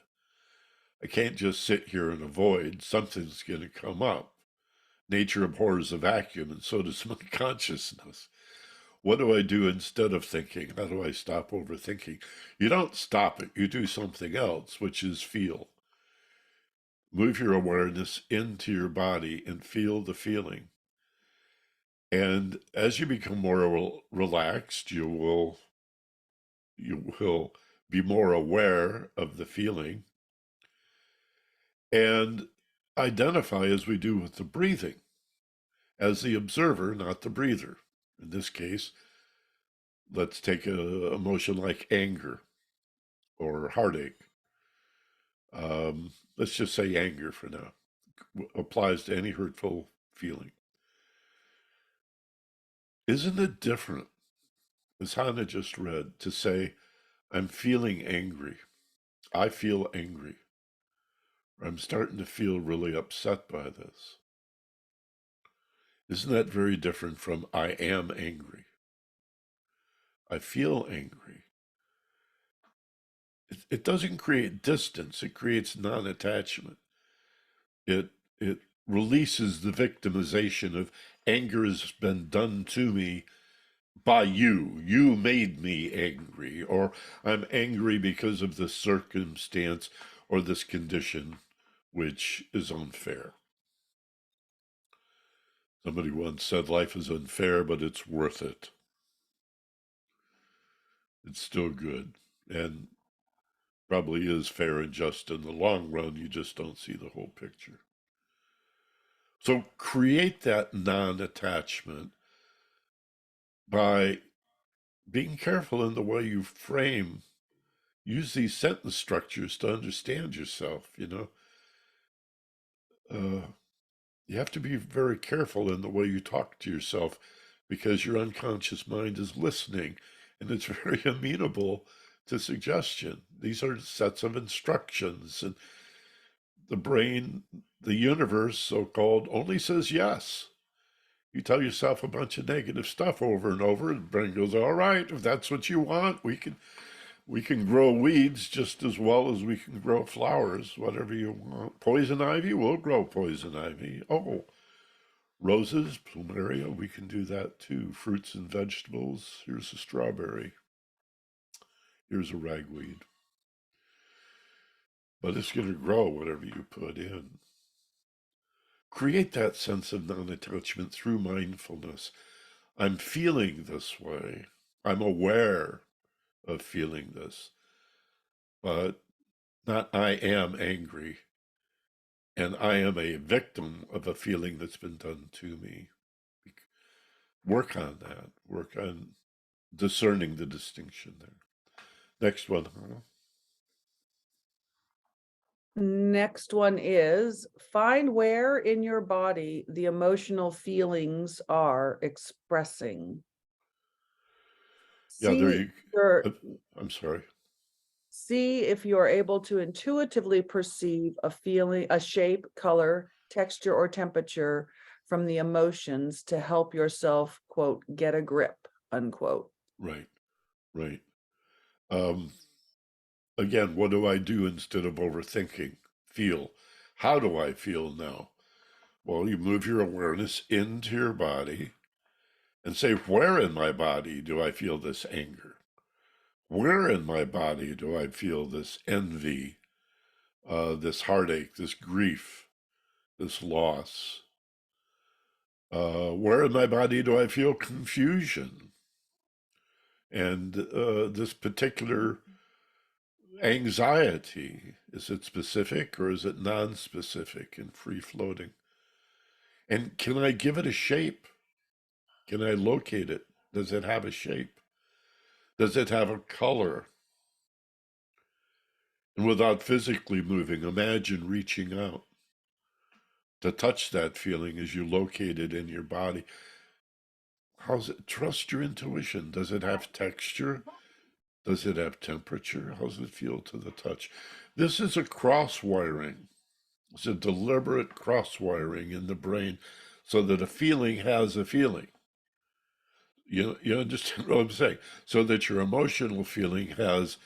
I can't just sit here and avoid. Something's going to come up. Nature abhors a vacuum, and so does my consciousness. What do I do instead of thinking? How do I stop overthinking? You don't stop it. You do something else, which is feel. Move your awareness into your body and feel the feeling. And as you become more relaxed, you will be more aware of the feeling and identify, as we do with the breathing, as the observer, not the breather. In this case, let's take an emotion like anger or heartache. Let's just say anger for now. Applies to any hurtful feeling. Isn't it different, as Hannah just read, to say, I'm feeling angry. I feel angry. I'm starting to feel really upset by this. Isn't that very different from I am angry? I feel angry. It doesn't create distance, it creates non attachment. It releases the victimization of anger has been done to me by you. You made me angry, or I'm angry because of this circumstance or this condition which is unfair. Somebody once said life is unfair, but it's worth it. It's still good. And probably is fair and just in the long run. You just don't see the whole picture. So create that non-attachment by being careful in the way you frame. Use these sentence structures to understand yourself, you have to be very careful in the way you talk to yourself because your unconscious mind is listening and it's very amenable to suggestion. These are sets of instructions, and the brain, the universe, so-called, only says yes. You tell yourself a bunch of negative stuff over and over, and the brain goes, all right, if that's what you want, we can grow weeds just as well as we can grow flowers, whatever you want. Poison ivy, we'll grow poison ivy. Oh, roses, plumeria, we can do that too. Fruits and vegetables, here's a strawberry. Here's a ragweed. But it's going to grow whatever you put in. Create that sense of non-attachment through mindfulness. I'm feeling this way. I'm aware of feeling this, but not I am angry. And I am a victim of a feeling that's been done to me. Work on that. Work on discerning the distinction there. Next one, Hannah. Next one is find where in your body the emotional feelings are expressing. Yeah, there See you. your Uh, I'm sorry. See if you are able to intuitively perceive a feeling, a shape, color, texture, or temperature from the emotions to help yourself, quote, get a grip, unquote. Right, right. Um, Again, what do I do instead of overthinking? Feel. How do I feel now? Well, you move your awareness into your body and say, where in my body do I feel this anger? Where in my body do I feel this envy, this heartache, this grief, this loss? Where in my body do I feel confusion and this particular anxiety? Is it specific or is it non-specific and free-floating? And can I give it a shape? Can I locate it? Does it have a shape? Does it have a color? And without physically moving, imagine reaching out to touch that feeling as you locate it in your body. How's it? Trust your intuition. Does it have texture? Does it have temperature? How does it feel to the touch? This is a cross wiring. It's a deliberate cross wiring in the brain so that a feeling has a feeling. You understand what I'm saying? So that your emotional feeling has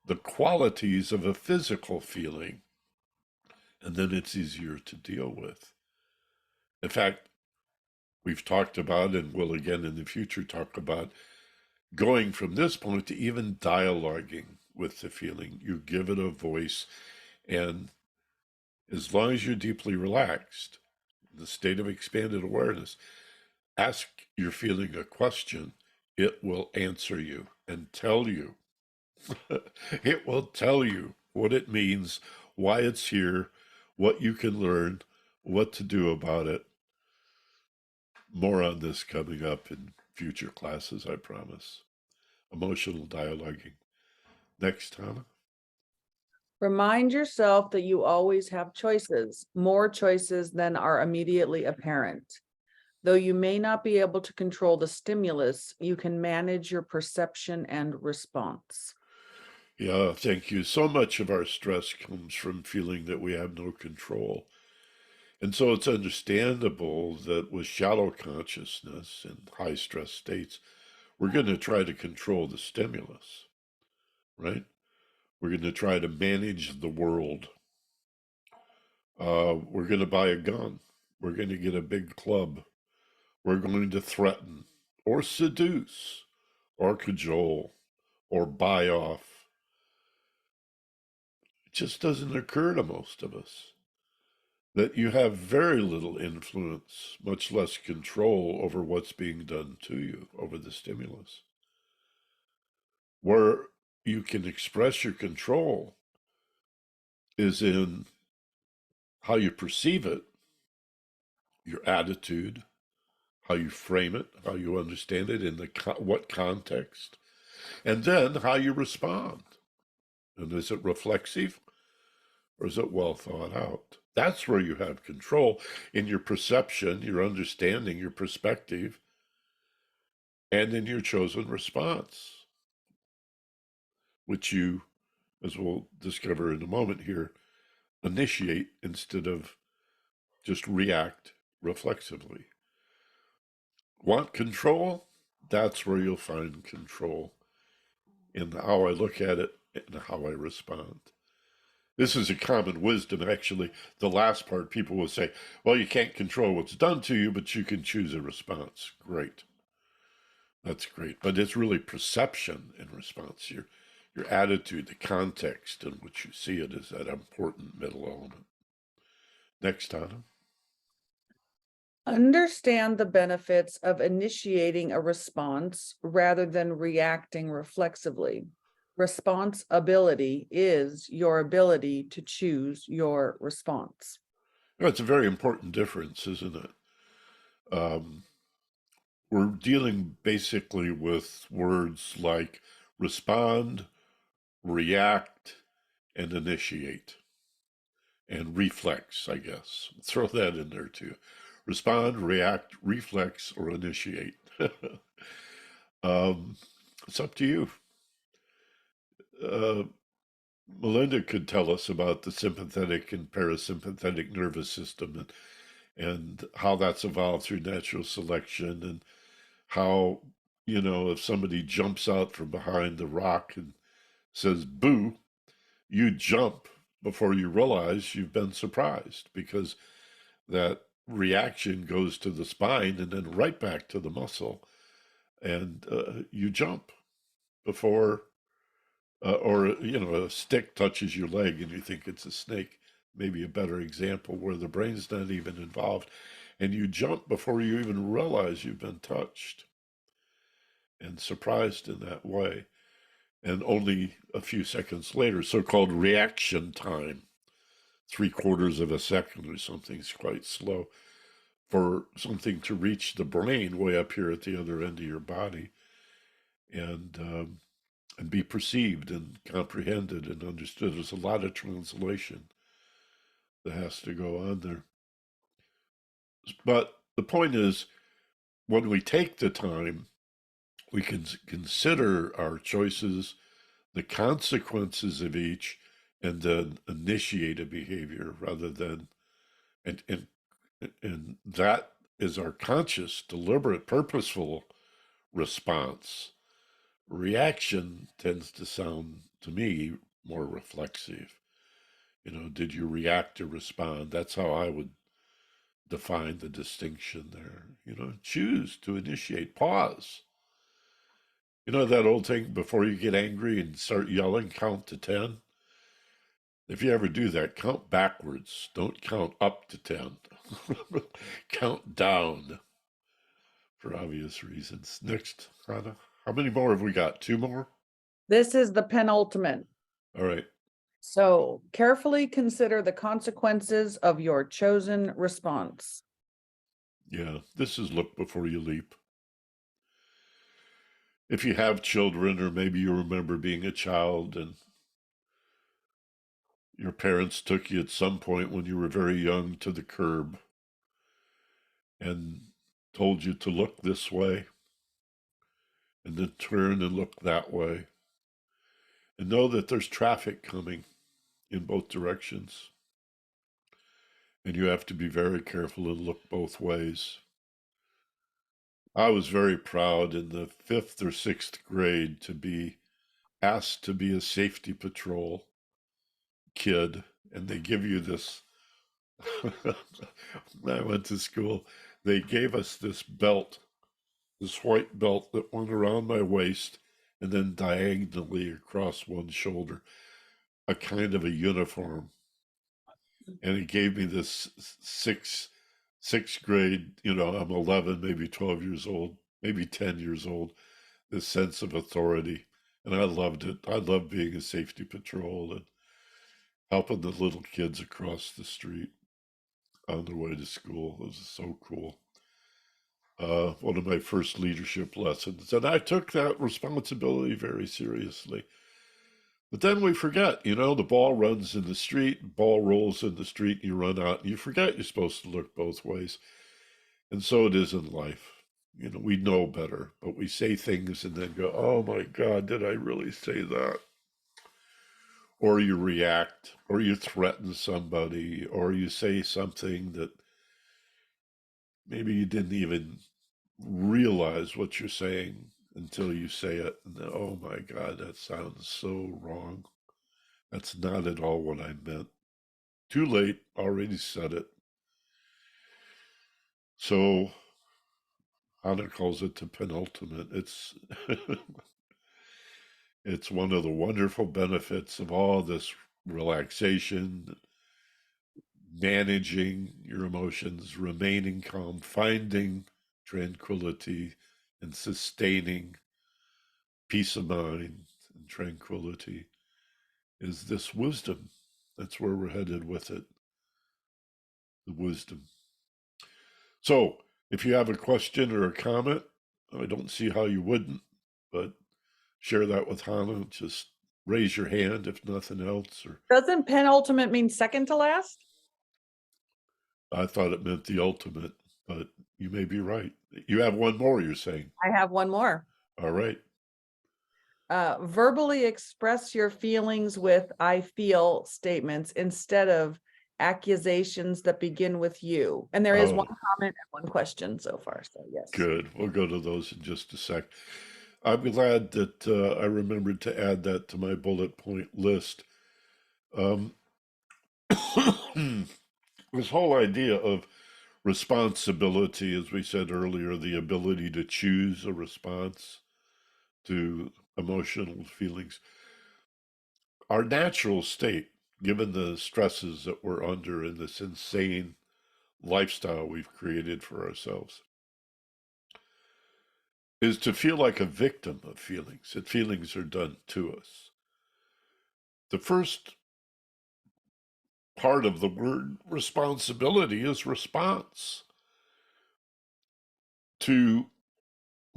the qualities of a physical feeling, and then it's easier to deal with. In fact, we've talked about and will again in the future talk about going from this point to even dialoguing with the feeling. You give it a voice, and as long as you're deeply relaxed, the state of expanded awareness, ask your feeling a question, it will answer you and tell you. It will tell you what it means, why it's here, what you can learn, what to do about it. More on this coming up in future classes, I promise. Emotional dialoguing. Next, Hannah. Remind yourself that you always have choices, more choices than are immediately apparent. Though you may not be able to control the stimulus, you can manage your perception and response. Yeah, thank you. So much of our stress comes from feeling that we have no control. And so it's understandable that with shallow consciousness and high stress states, we're going to try to control the stimulus, right? We're going to try to manage the world. We're going to buy a gun. We're going to get a big club. We're going to threaten or seduce or cajole or buy off. It just doesn't occur to most of us. that you have very little influence, much less control over what's being done to you, over the stimulus. Where you can express your control is in how you perceive it, your attitude, how you frame it, how you understand it, in the what context, and then how you respond. And is it reflexive or is it well thought out? That's where you have control in your perception, your understanding, your perspective, and in your chosen response, which you, as we'll discover in a moment here, initiate instead of just react reflexively. Want control? That's where you'll find control in how I look at it and how I respond. This is a common wisdom, actually. The last part, people will say, well, you can't control what's done to you, but you can choose a response. Great. That's great. But it's really perception in response. Your attitude, the context in which you see it is that important middle element. Next, Anna. Understand the benefits of initiating a response rather than reacting reflexively. Responsibility is your ability to choose your response. It's a very important difference, isn't it? Um, we're dealing basically with words like respond, react, and initiate, and reflex, I guess. Throw that in there too. Respond, react, reflex, or initiate. um, it's up to you. Uh, Melinda could tell us about the sympathetic and parasympathetic nervous system and how that's evolved through natural selection, and how, if somebody jumps out from behind the rock and says, boo, you jump before you realize you've been surprised, because that reaction goes to the spine and then right back to the muscle. And you jump before, or, a stick touches your leg and you think it's a snake. Maybe a better example where the brain's not even involved. And you jump before you even realize you've been touched and surprised in that way. And only a few seconds later, so-called reaction time, 3/4 of a second or something, is quite slow, for something to reach the brain way up here at the other end of your body, and be perceived and comprehended and understood. There's a lot of translation that has to go on there. But the point is, when we take the time, we can consider our choices, the consequences of each, and then initiate a behavior rather than, and that is our conscious, deliberate, purposeful response. Reaction tends to sound to me more reflexive. Did you react or respond? That's how I would define the distinction there. Choose to initiate, pause. That old thing, before you get angry and start yelling, count to 10. If you ever do that, count backwards. Don't count up to 10. Count down, for obvious reasons. Next, Hannah. How many more have we got? 2 more? This is the penultimate. All right. So carefully consider the consequences of your chosen response. Yeah, this is look before you leap. If you have children, or maybe you remember being a child and your parents took you at some point when you were very young to the curb and told you to look this way and then turn and look that way, and know that there's traffic coming in both directions, and you have to be very careful and look both ways. I was very proud in the 5th or 6th grade to be asked to be a safety patrol kid, and they give you this. When I went to school, they gave us this belt, this white belt that went around my waist and then diagonally across one shoulder, a kind of a uniform. and it gave me this sixth grade, I'm 11, maybe 12 years old, maybe 10 years old, this sense of authority. And I loved it. I loved being a safety patrol and helping the little kids across the street on their way to school. It was so cool. One of my first leadership lessons. And I took that responsibility very seriously. But then we forget, the ball runs in the street, ball rolls in the street, and you run out, and you forget you're supposed to look both ways. And so it is in life. We know better, but we say things and then go, oh my God, did I really say that? Or you react, or you threaten somebody, or you say something that maybe you didn't even realize what you're saying until you say it. And then, oh my God, that sounds so wrong. That's not at all what I meant. Too late, already said it. So Hannah calls it the penultimate. It's one of the wonderful benefits of all this relaxation, managing your emotions, remaining calm, finding tranquility, and sustaining peace of mind and tranquility is this wisdom. That's where we're headed with it. The wisdom. So, if you have a question or a comment, I don't see how you wouldn't, but share that with Hannah. Just raise your hand if nothing else. Or Doesn't penultimate mean second to last? I thought it meant the ultimate, but you may be right. You have one more, you're saying. I have one more. All right. Verbally express your feelings with I feel statements instead of accusations that begin with you. And there is one Oh, comment and one question so far. So yes. good. We'll go to those in just a sec. I'm glad that I remembered to add that to my bullet point list. Um, this whole idea of responsibility, as we said earlier, the ability to choose a response to emotional feelings, our natural state, given the stresses that we're under in this insane lifestyle we've created for ourselves, is to feel like a victim of feelings, that feelings are done to us. The first part of the word responsibility is response. To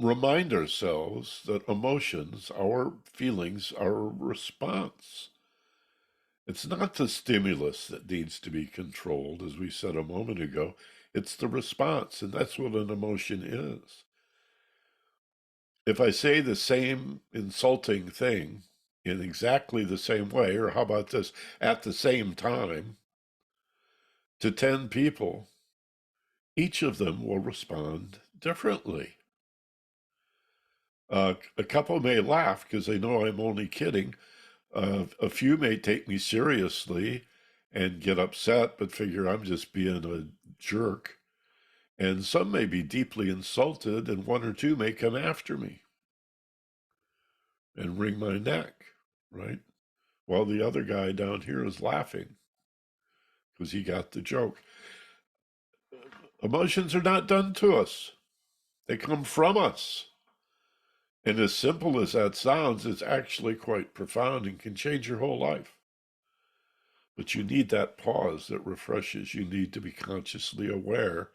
remind ourselves that emotions, our feelings, are a response. It's not the stimulus that needs to be controlled, as we said a moment ago. It's the response, and that's what an emotion is. If I say the same insulting thing in exactly the same way, or how about this, at the same time, to 10 people, each of them will respond differently. A couple may laugh because they know I'm only kidding. A few may take me seriously and get upset, but figure I'm just being a jerk. And some may be deeply insulted, and one or two may come after me and wring my neck, right? While the other guy down here is laughing because he got the joke. Emotions are not done to us, they come from us. And as simple as that sounds, it's actually quite profound and can change your whole life. But you need that pause that refreshes. You need to be consciously aware.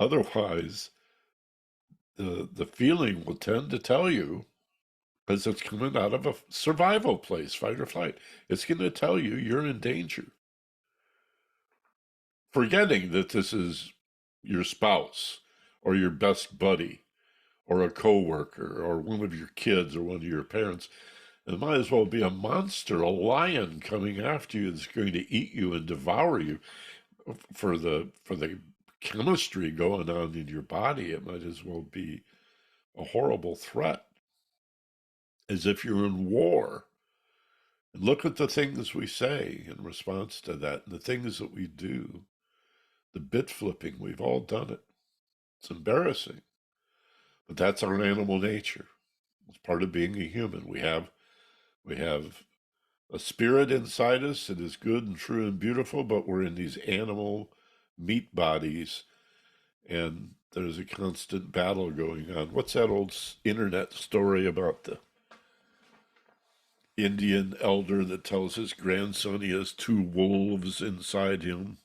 Otherwise, the feeling will tend to tell you, because it's coming out of a survival place, fight or flight. It's going to tell you you're in danger. Forgetting that this is your spouse or your best buddy or a coworker or one of your kids or one of your parents. It might as well be a monster, a lion coming after you that's going to eat you and devour you. For the chemistry going on in your body, it might as well be a horrible threat, as if you're in war. And look at the things we say in response to that, and the things that we do. The bit flipping, we've all done it. It's embarrassing, but that's our animal nature. It's part of being a human. We have a spirit inside us that is good and true and beautiful, but we're in these animal meat bodies, and there's a constant battle going on. What's that old internet story about the Indian elder that tells his grandson he has two wolves inside him,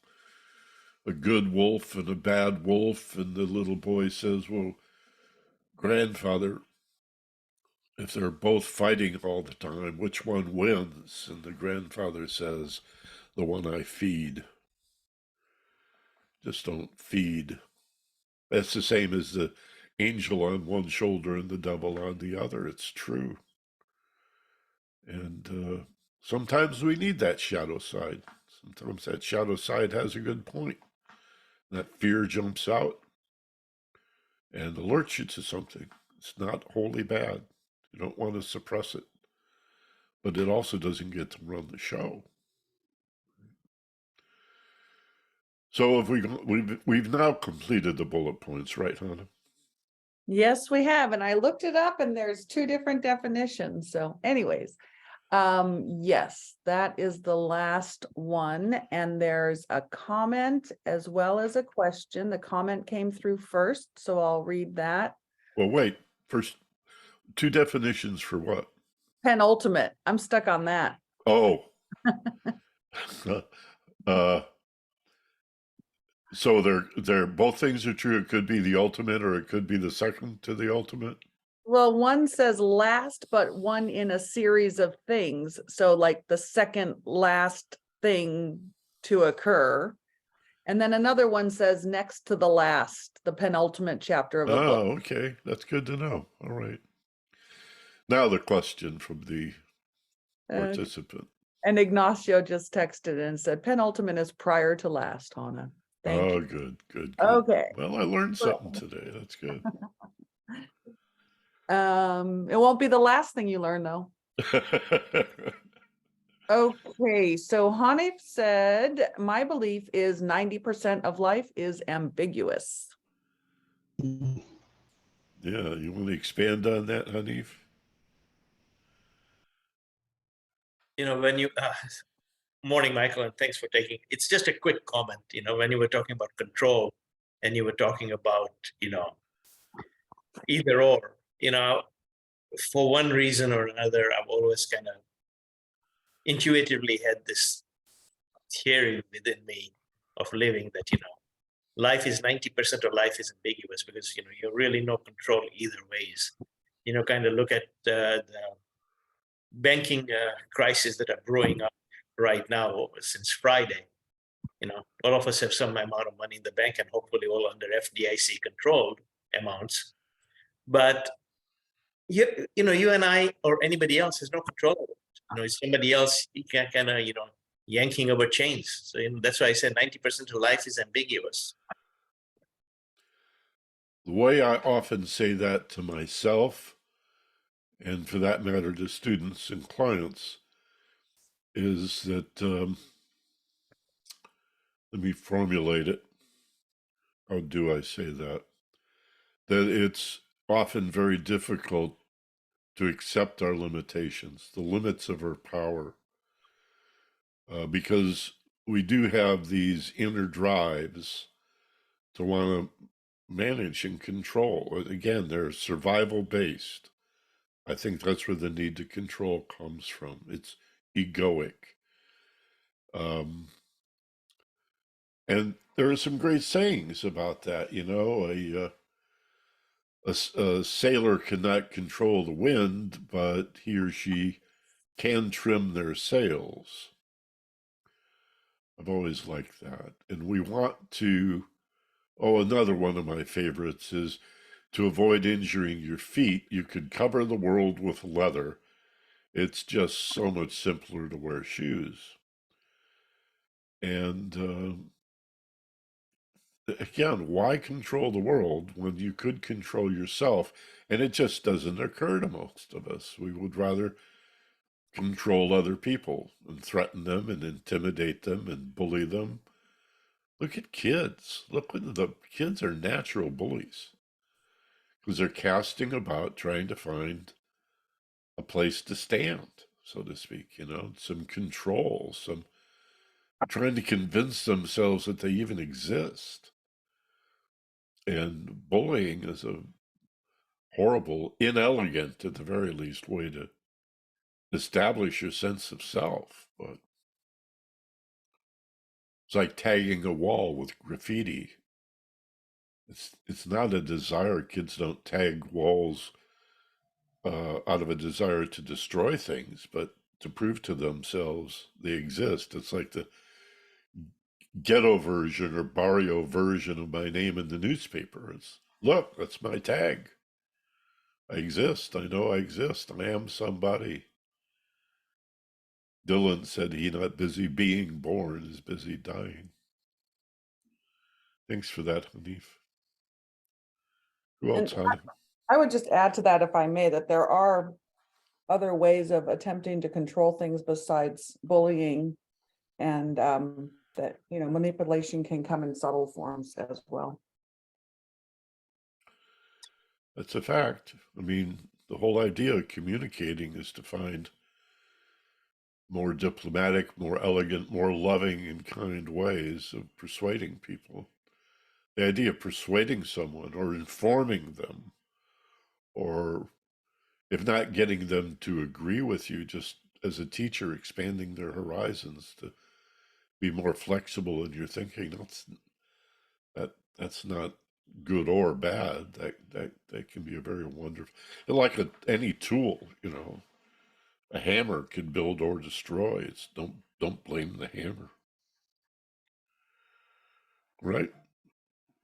a good wolf and a bad wolf? And the little boy says, well, grandfather, if they're both fighting all the time, which one wins? And the grandfather says, the one I feed. Just don't feed. That's the same as the angel on one shoulder and the devil on the other. It's true. And sometimes we need that shadow side. Sometimes that shadow side has a good point. That fear jumps out and alerts you to something. It's not wholly bad. You don't want to suppress it. But it also doesn't get to run the show. So if we've now completed the bullet points, right, Hannah? Yes, we have. And I looked it up and there's two different definitions. So anyways, yes, that is the last one. And there's a comment as well as a question. The comment came through first, so I'll read that. Well, wait. First, two definitions for what? Penultimate. I'm stuck on that. Oh. So they're both things are true. It could be the ultimate or it could be the second to the ultimate. Well, one says last, but one in a series of things. So like the second last thing to occur. And then another one says next to the last, the penultimate chapter of a book. Oh, okay. That's good to know. All right. Now the question from the participant. And Ignacio just texted and said penultimate is prior to last, Hannah. Thank you. Good. Okay. Well, I learned something today. That's good. It won't be the last thing you learn though. Okay, so Hanif said, my belief is 90% of life is ambiguous. Yeah, you want to expand on that, Hanif? When you morning, Michael, and thanks for taking. It's just a quick comment. When you were talking about control, and you were talking about either or. For one reason or another, I've always kind of intuitively had this theory within me of living that life is 90% of life is ambiguous, because you really no control either ways. Kind of look at the banking crisis that are brewing up right now since Friday. All of us have some amount of money in the bank, and hopefully all under FDIC controlled amounts. But you and I or anybody else has no control over it. It's somebody else kind of yanking our chains. So that's why I said 90% of life is ambiguous. The way I often say that to myself, and for that matter to students and clients, is that, let me formulate it. How do I say that? That it's often very difficult to accept our limitations, the limits of our power, because we do have these inner drives to want to manage and control. Again, they're survival based. I think that's where the need to control comes from. It's egoic. And there are some great sayings about that. A sailor cannot control the wind, but he or she can trim their sails. I've always liked that. And we want to, another one of my favorites is to avoid injuring your feet, you could cover the world with leather. It's just so much simpler to wear shoes. And again, why control the world when you could control yourself? And it just doesn't occur to most of us. We would rather control other people and threaten them and intimidate them and bully them. Look at kids. Look, the kids are natural bullies because they're casting about trying to find a place to stand. so to speak, some control, some trying to convince themselves that they even exist. And bullying is a horrible, inelegant, at the very least, way to establish your sense of self. But it's like tagging a wall with graffiti. It's not a desire. Kids don't tag walls out of a desire to destroy things, but to prove to themselves they exist. It's like the ghetto version or barrio version of my name in the newspaper. It's, look, that's my tag. I exist. I know I exist. I am somebody. Dylan said he not busy being born is busy dying. Thanks for that, Hanif. Who else, And Hanif? I would just add to that, if I may, that there are other ways of attempting to control things besides bullying, and that, manipulation can come in subtle forms as well. That's a fact. I mean, the whole idea of communicating is to find more diplomatic, more elegant, more loving and kind ways of persuading people. The idea of persuading someone or informing them, or if not getting them to agree with you, just as a teacher expanding their horizons to be more flexible in your thinking. That's not good or bad. That can be a very wonderful, like any tool. A hammer can build or destroy. It's don't blame the hammer. Right?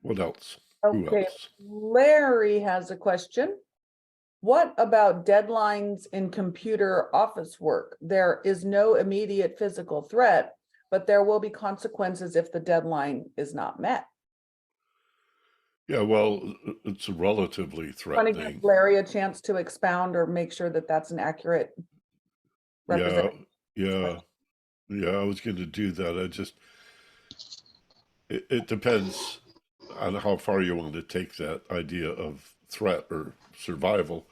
What else? Who Okay, else? Larry has a question. What about deadlines in computer office work? There is no immediate physical threat, but there will be consequences if the deadline is not met. Yeah, well, it's relatively Want to threatening. give Larry a chance to expound or make sure that that's an accurate Yeah, representation? yeah, yeah. I was going to do that. It depends on how far you want to take that idea of threat or survival.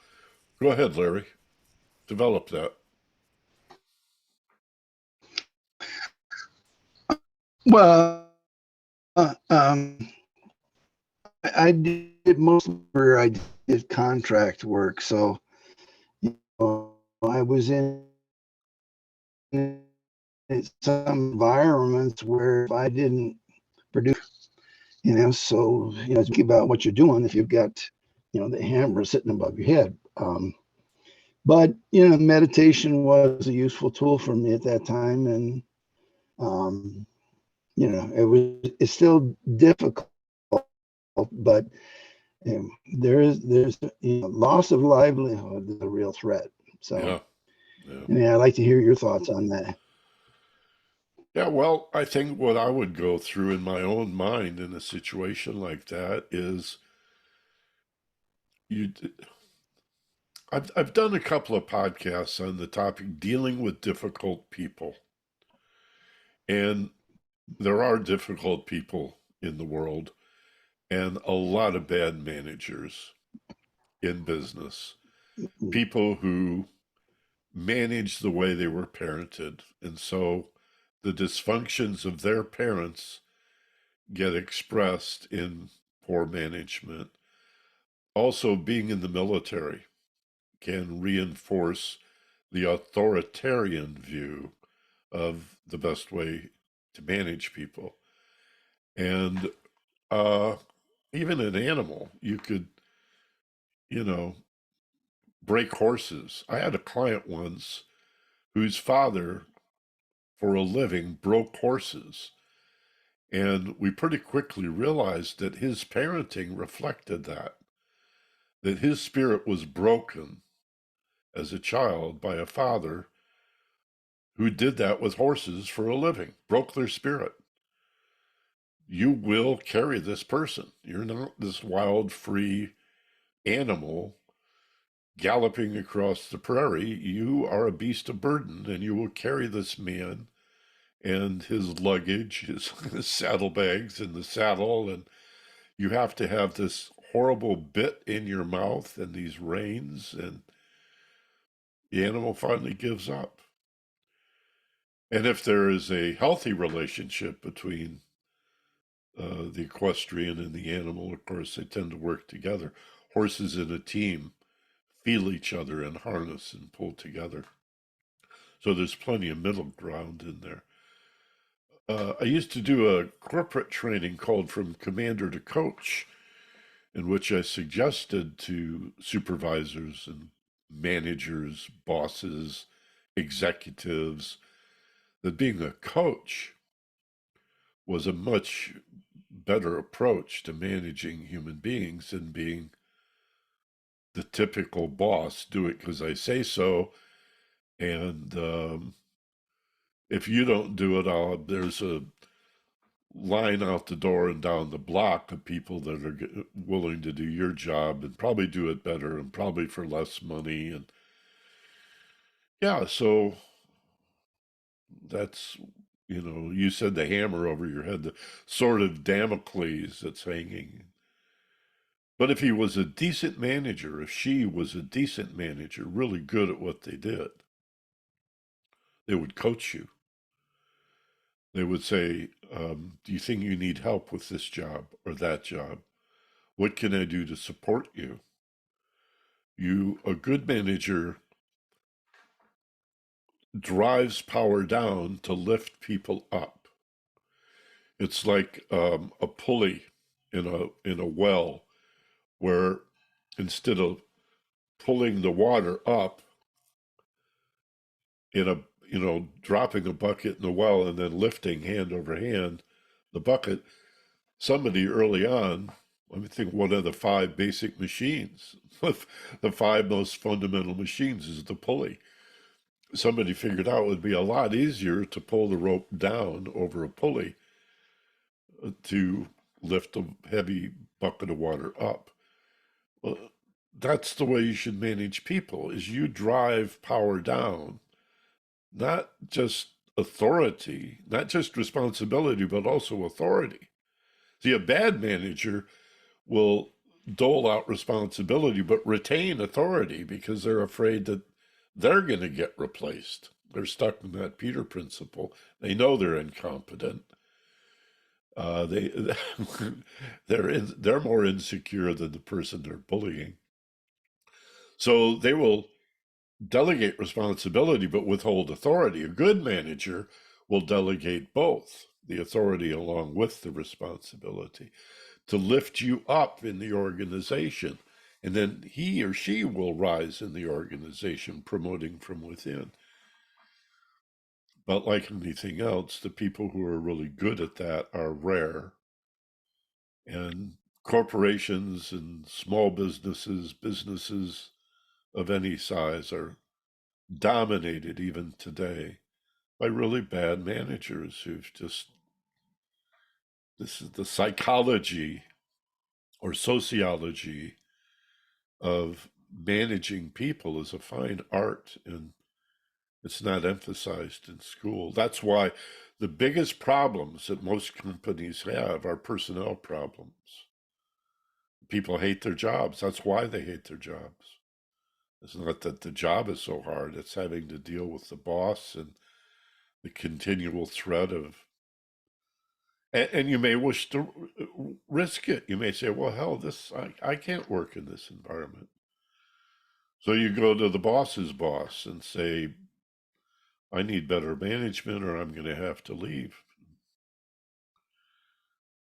Go ahead, Larry. Develop that. Well, I did most where I did contract work, so I was in some environments where if I didn't produce, so think about what you're doing if you've got the hammer sitting above your head. But meditation was a useful tool for me at that time, and it's still difficult, but there's loss of livelihood is a real threat. So Yeah. I'd like to hear your thoughts on that. Yeah, well, I think what I would go through in my own mind in a situation like that is you. I've done a couple of podcasts on the topic dealing with difficult people, and there are difficult people in the world, and a lot of bad managers in business, people who manage the way they were parented, and so the dysfunctions of their parents get expressed in poor management. Also, being in the military can reinforce the authoritarian view of the best way to manage people. And even an animal, you could, you know, break horses. I had a client once whose father, for a living, broke horses. And we pretty quickly realized that his parenting reflected that his spirit was broken as a child by a father who did that with horses for a living, broke their spirit. You will carry this person. You're not this wild, free animal galloping across the prairie. You are a beast of burden, and you will carry this man and his luggage, his saddlebags and the saddle, and you have to have this horrible bit in your mouth and these reins, and the animal finally gives up. And if there is a healthy relationship between the equestrian and the animal, of course, they tend to work together. Horses in a team feel each other and harness and pull together. So there's plenty of middle ground in there. I used to do a corporate training called From Commander to Coach, in which I suggested to supervisors and managers, bosses, executives, that being a coach was a much better approach to managing human beings than being the typical boss. Do it because I say so, and if you don't do it, there's a line out the door and down the block of people that are willing to do your job and probably do it better and probably for less money. And yeah, so that's, you said the hammer over your head, the sword of Damocles that's hanging. But if he was a decent manager, if she was a decent manager, really good at what they did, they would coach you. They would say, do you think you need help with this job or that job? What can I do to support you? A good manager drives power down to lift people up. It's like a pulley in a well, where instead of pulling the water up dropping a bucket in the well and then lifting hand over hand the bucket, somebody early on, let me think, one of the 5 basic machines, the 5 most fundamental machines is the pulley. Somebody figured out it would be a lot easier to pull the rope down over a pulley to lift a heavy bucket of water up. Well, that's the way you should manage people, is you drive power down, not just authority, not just responsibility, but also authority. See, a bad manager will dole out responsibility but retain authority because they're afraid that they're going to get replaced. They're stuck in that Peter principle. They know they're incompetent. They're more insecure than the person they're bullying. So they will delegate responsibility but withhold authority. A good manager will delegate both, the authority along with the responsibility, to lift you up in the organization. And then he or she will rise in the organization, promoting from within. But like anything else, the people who are really good at that are rare. And corporations and small businesses of any size are dominated even today by really bad managers who've this is the psychology or sociology of managing people is a fine art, and it's not emphasized in school. That's why the biggest problems that most companies have are personnel problems. People hate their jobs. That's why they hate their jobs. It's not that the job is so hard, it's having to deal with the boss and the continual threat of, and you may wish to risk it. You may say, well, hell, I can't work in this environment. So you go to the boss's boss and say, I need better management or I'm going to have to leave.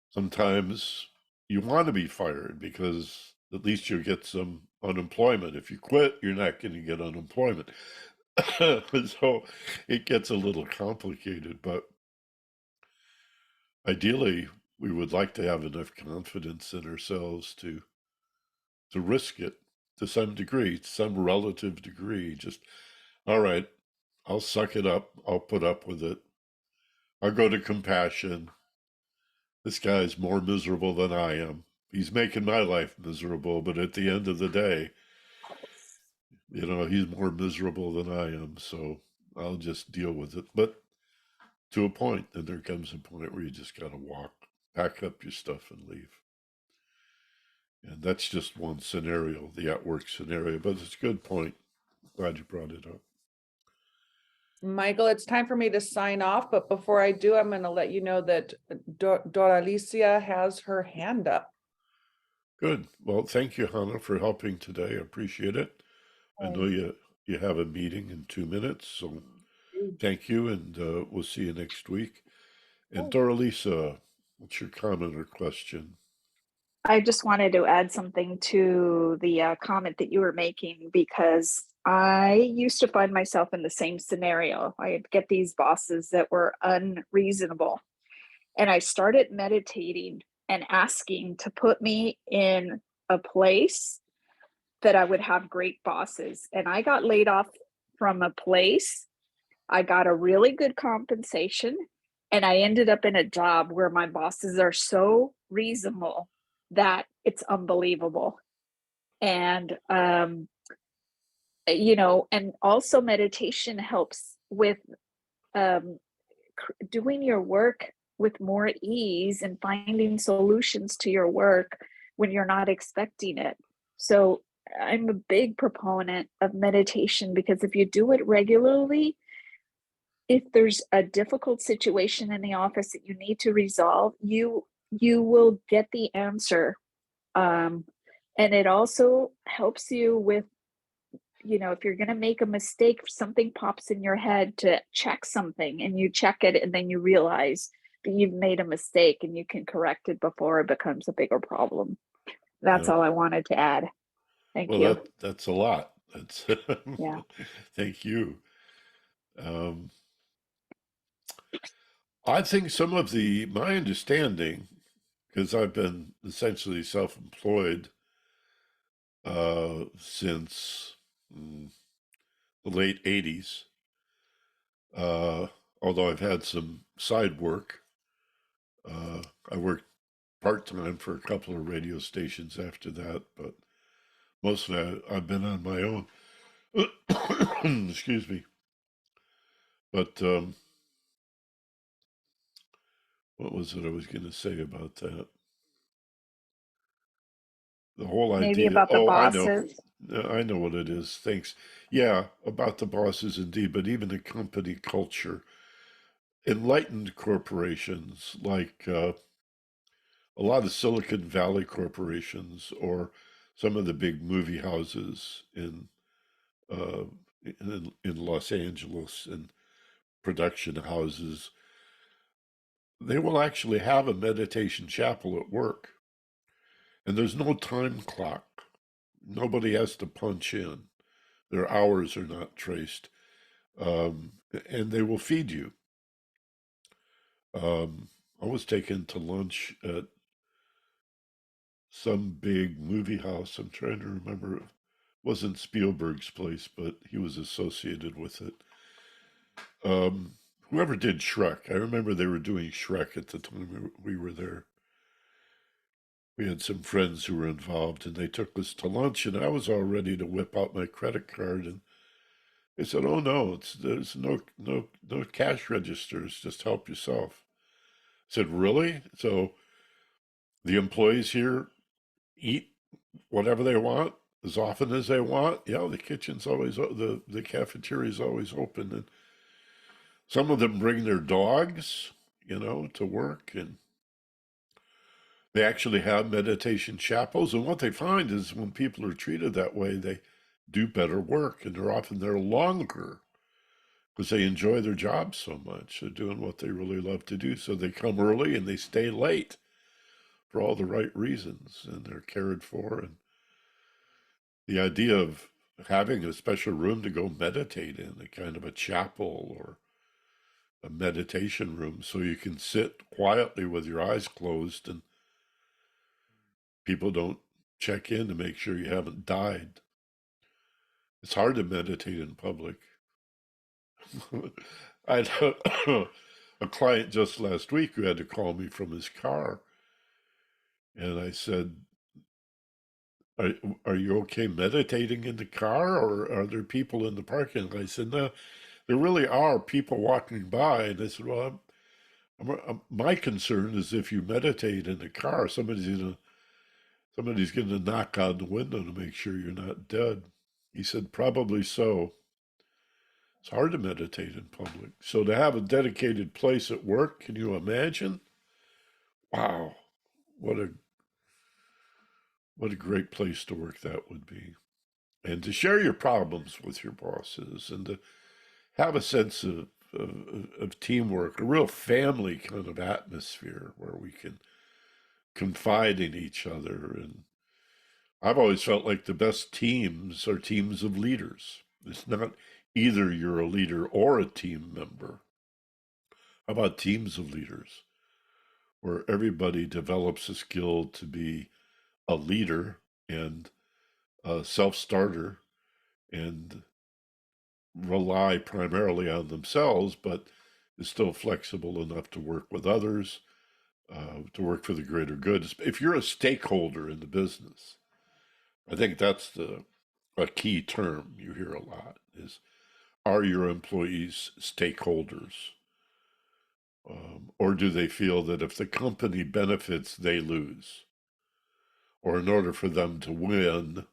Sometimes you want to be fired because at least you'll get some unemployment. If you quit, you're not going to get unemployment. So it gets a little complicated, but ideally we would like to have enough confidence in ourselves to risk it to some degree, some relative degree. Just, all right, I'll suck it up. I'll put up with it. I'll go to compassion. This guy's more miserable than I am. He's making my life miserable, but at the end of the day, he's more miserable than I am. So I'll just deal with it. But to a point, then there comes a point where you just got to walk, pack up your stuff and leave. And that's just one scenario, the at-work scenario, but it's a good point. glad you brought it up. Michael, it's time for me to sign off, but before I do, I'm going to let you know that Doralicia has her hand up. Good. Well, thank you, Hannah, for helping today. I appreciate it. I know you have a meeting in 2 minutes, so thank you, and we'll see you next week. And Doralisa, what's your comment or question? I just wanted to add something to the comment that you were making, because I used to find myself in the same scenario. I'd get these bosses that were unreasonable, and I started meditating and asking to put me in a place that I would have great bosses. And I got laid off from a place. I got a really good compensation, and I ended up in a job where my bosses are so reasonable that it's unbelievable. And and also meditation helps with doing your work with more ease and finding solutions to your work when you're not expecting it. So I'm a big proponent of meditation, because if you do it regularly, if there's a difficult situation in the office that you need to resolve, you will get the answer. And it also helps you with, if you're going to make a mistake, something pops in your head to check something, and you check it, and then you realize that you've made a mistake and you can correct it before it becomes a bigger problem. That's all I wanted to add. Thank Well, you. that's a lot. That's Yeah. Thank you. I think some of my understanding, because I've been essentially self-employed since the late 80s, although I've had some side work. I worked part-time for a couple of radio stations after that, but mostly I've been on my own. Excuse me. But what was it I was going to say about that? The whole Maybe idea. about the Oh, I know. bosses. I know what it is. Thanks. Yeah, about the bosses indeed, but even the company culture. Enlightened corporations like a lot of Silicon Valley corporations, or some of the big movie houses uh, in Los Angeles, and production houses, they will actually have a meditation chapel at work. And there's no time clock. Nobody has to punch in. Their hours are not traced. And they will feed you. I was taken to lunch at some big movie house. I'm trying to remember. It wasn't Spielberg's place, but he was associated with it. Whoever did Shrek, I remember they were doing Shrek at the time we were there. We had some friends who were involved, and they took us to lunch, and I was all ready to whip out my credit card, and they said, "Oh no, there's no cash registers. Just help yourself." I said, "Really?" So the employees here eat whatever they want as often as they want. Yeah, the kitchen's always the cafeteria's always open, and some of them bring their dogs, to work, and they actually have meditation chapels. And what they find is when people are treated that way, they do better work, and they're often there longer because they enjoy their job so much. They're doing what they really love to do. So they come early and they stay late for all the right reasons, and they're cared for. And the idea of having a special room to go meditate in, a kind of a chapel or a meditation room, so you can sit quietly with your eyes closed and people don't check in to make sure you haven't died. It's hard to meditate in public. I had a client just last week who had to call me from his car, and I said, are you okay meditating in the car, or are there people in the parking lot? I said, no, there really are people walking by. And I said, well, my concern is if you meditate in the car, somebody's gonna knock on the window to make sure you're not dead. He said, probably so. It's hard to meditate in public. So to have a dedicated place at work, can you imagine? Wow, what a great place to work that would be. And to share your problems with your bosses and to have a sense of teamwork, a real family kind of atmosphere where we can confide in each other. And I've always felt like the best teams are teams of leaders. It's not either you're a leader or a team member. How about teams of leaders where everybody develops a skill to be a leader and a self-starter and rely primarily on themselves, but is still flexible enough to work with others, to work for the greater good. If you're a stakeholder in the business, I think that's a key term you hear a lot is, are your employees stakeholders? Or do they feel that if the company benefits, they lose? Or in order for them to win,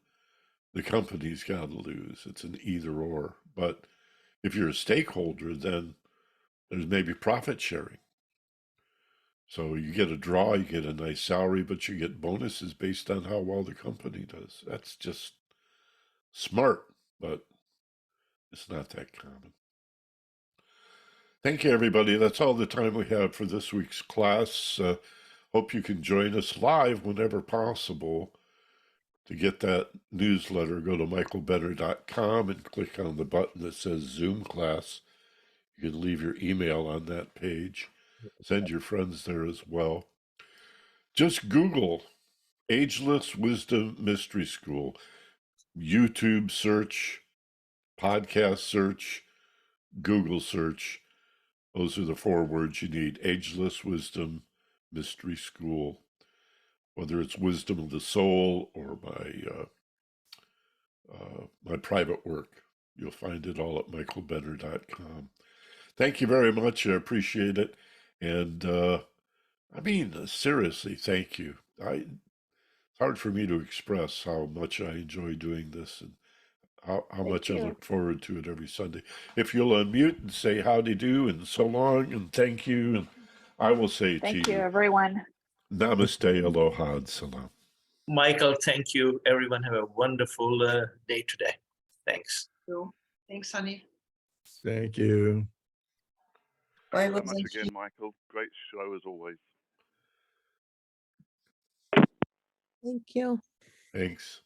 the company's got to lose. It's an either or. But if you're a stakeholder, then there's maybe profit sharing. So you get a draw, you get a nice salary, but you get bonuses based on how well the company does. That's just smart, but it's not that common. Thank you, everybody. That's all the time we have for this week's class. Hope you can join us live whenever possible. To get that newsletter, go to michaelbenner.com and click on the button that says Zoom class. You can leave your email on that page. Send your friends there as well. Just Google Ageless Wisdom Mystery School. YouTube search, podcast search, Google search. Those are the 4 words you need. Ageless Wisdom Mystery School. Whether it's Wisdom of the Soul or my private work, you'll find it all at michaelbenner.com. Thank you very much. I appreciate it. And I mean, seriously, thank you. It's hard for me to express how much I enjoy doing this and how much I look forward to it every Sunday. If you'll unmute and say howdy do and so long and thank you, and I will say Thank to you, you, everyone. Namaste, Aloha, and Salam. Michael, thank you. Everyone have a wonderful day today. Thanks. Thanks, honey. Thank you. Bye, Thanks so much Rosie. again, Michael. Great show as always. Thank you. Thanks.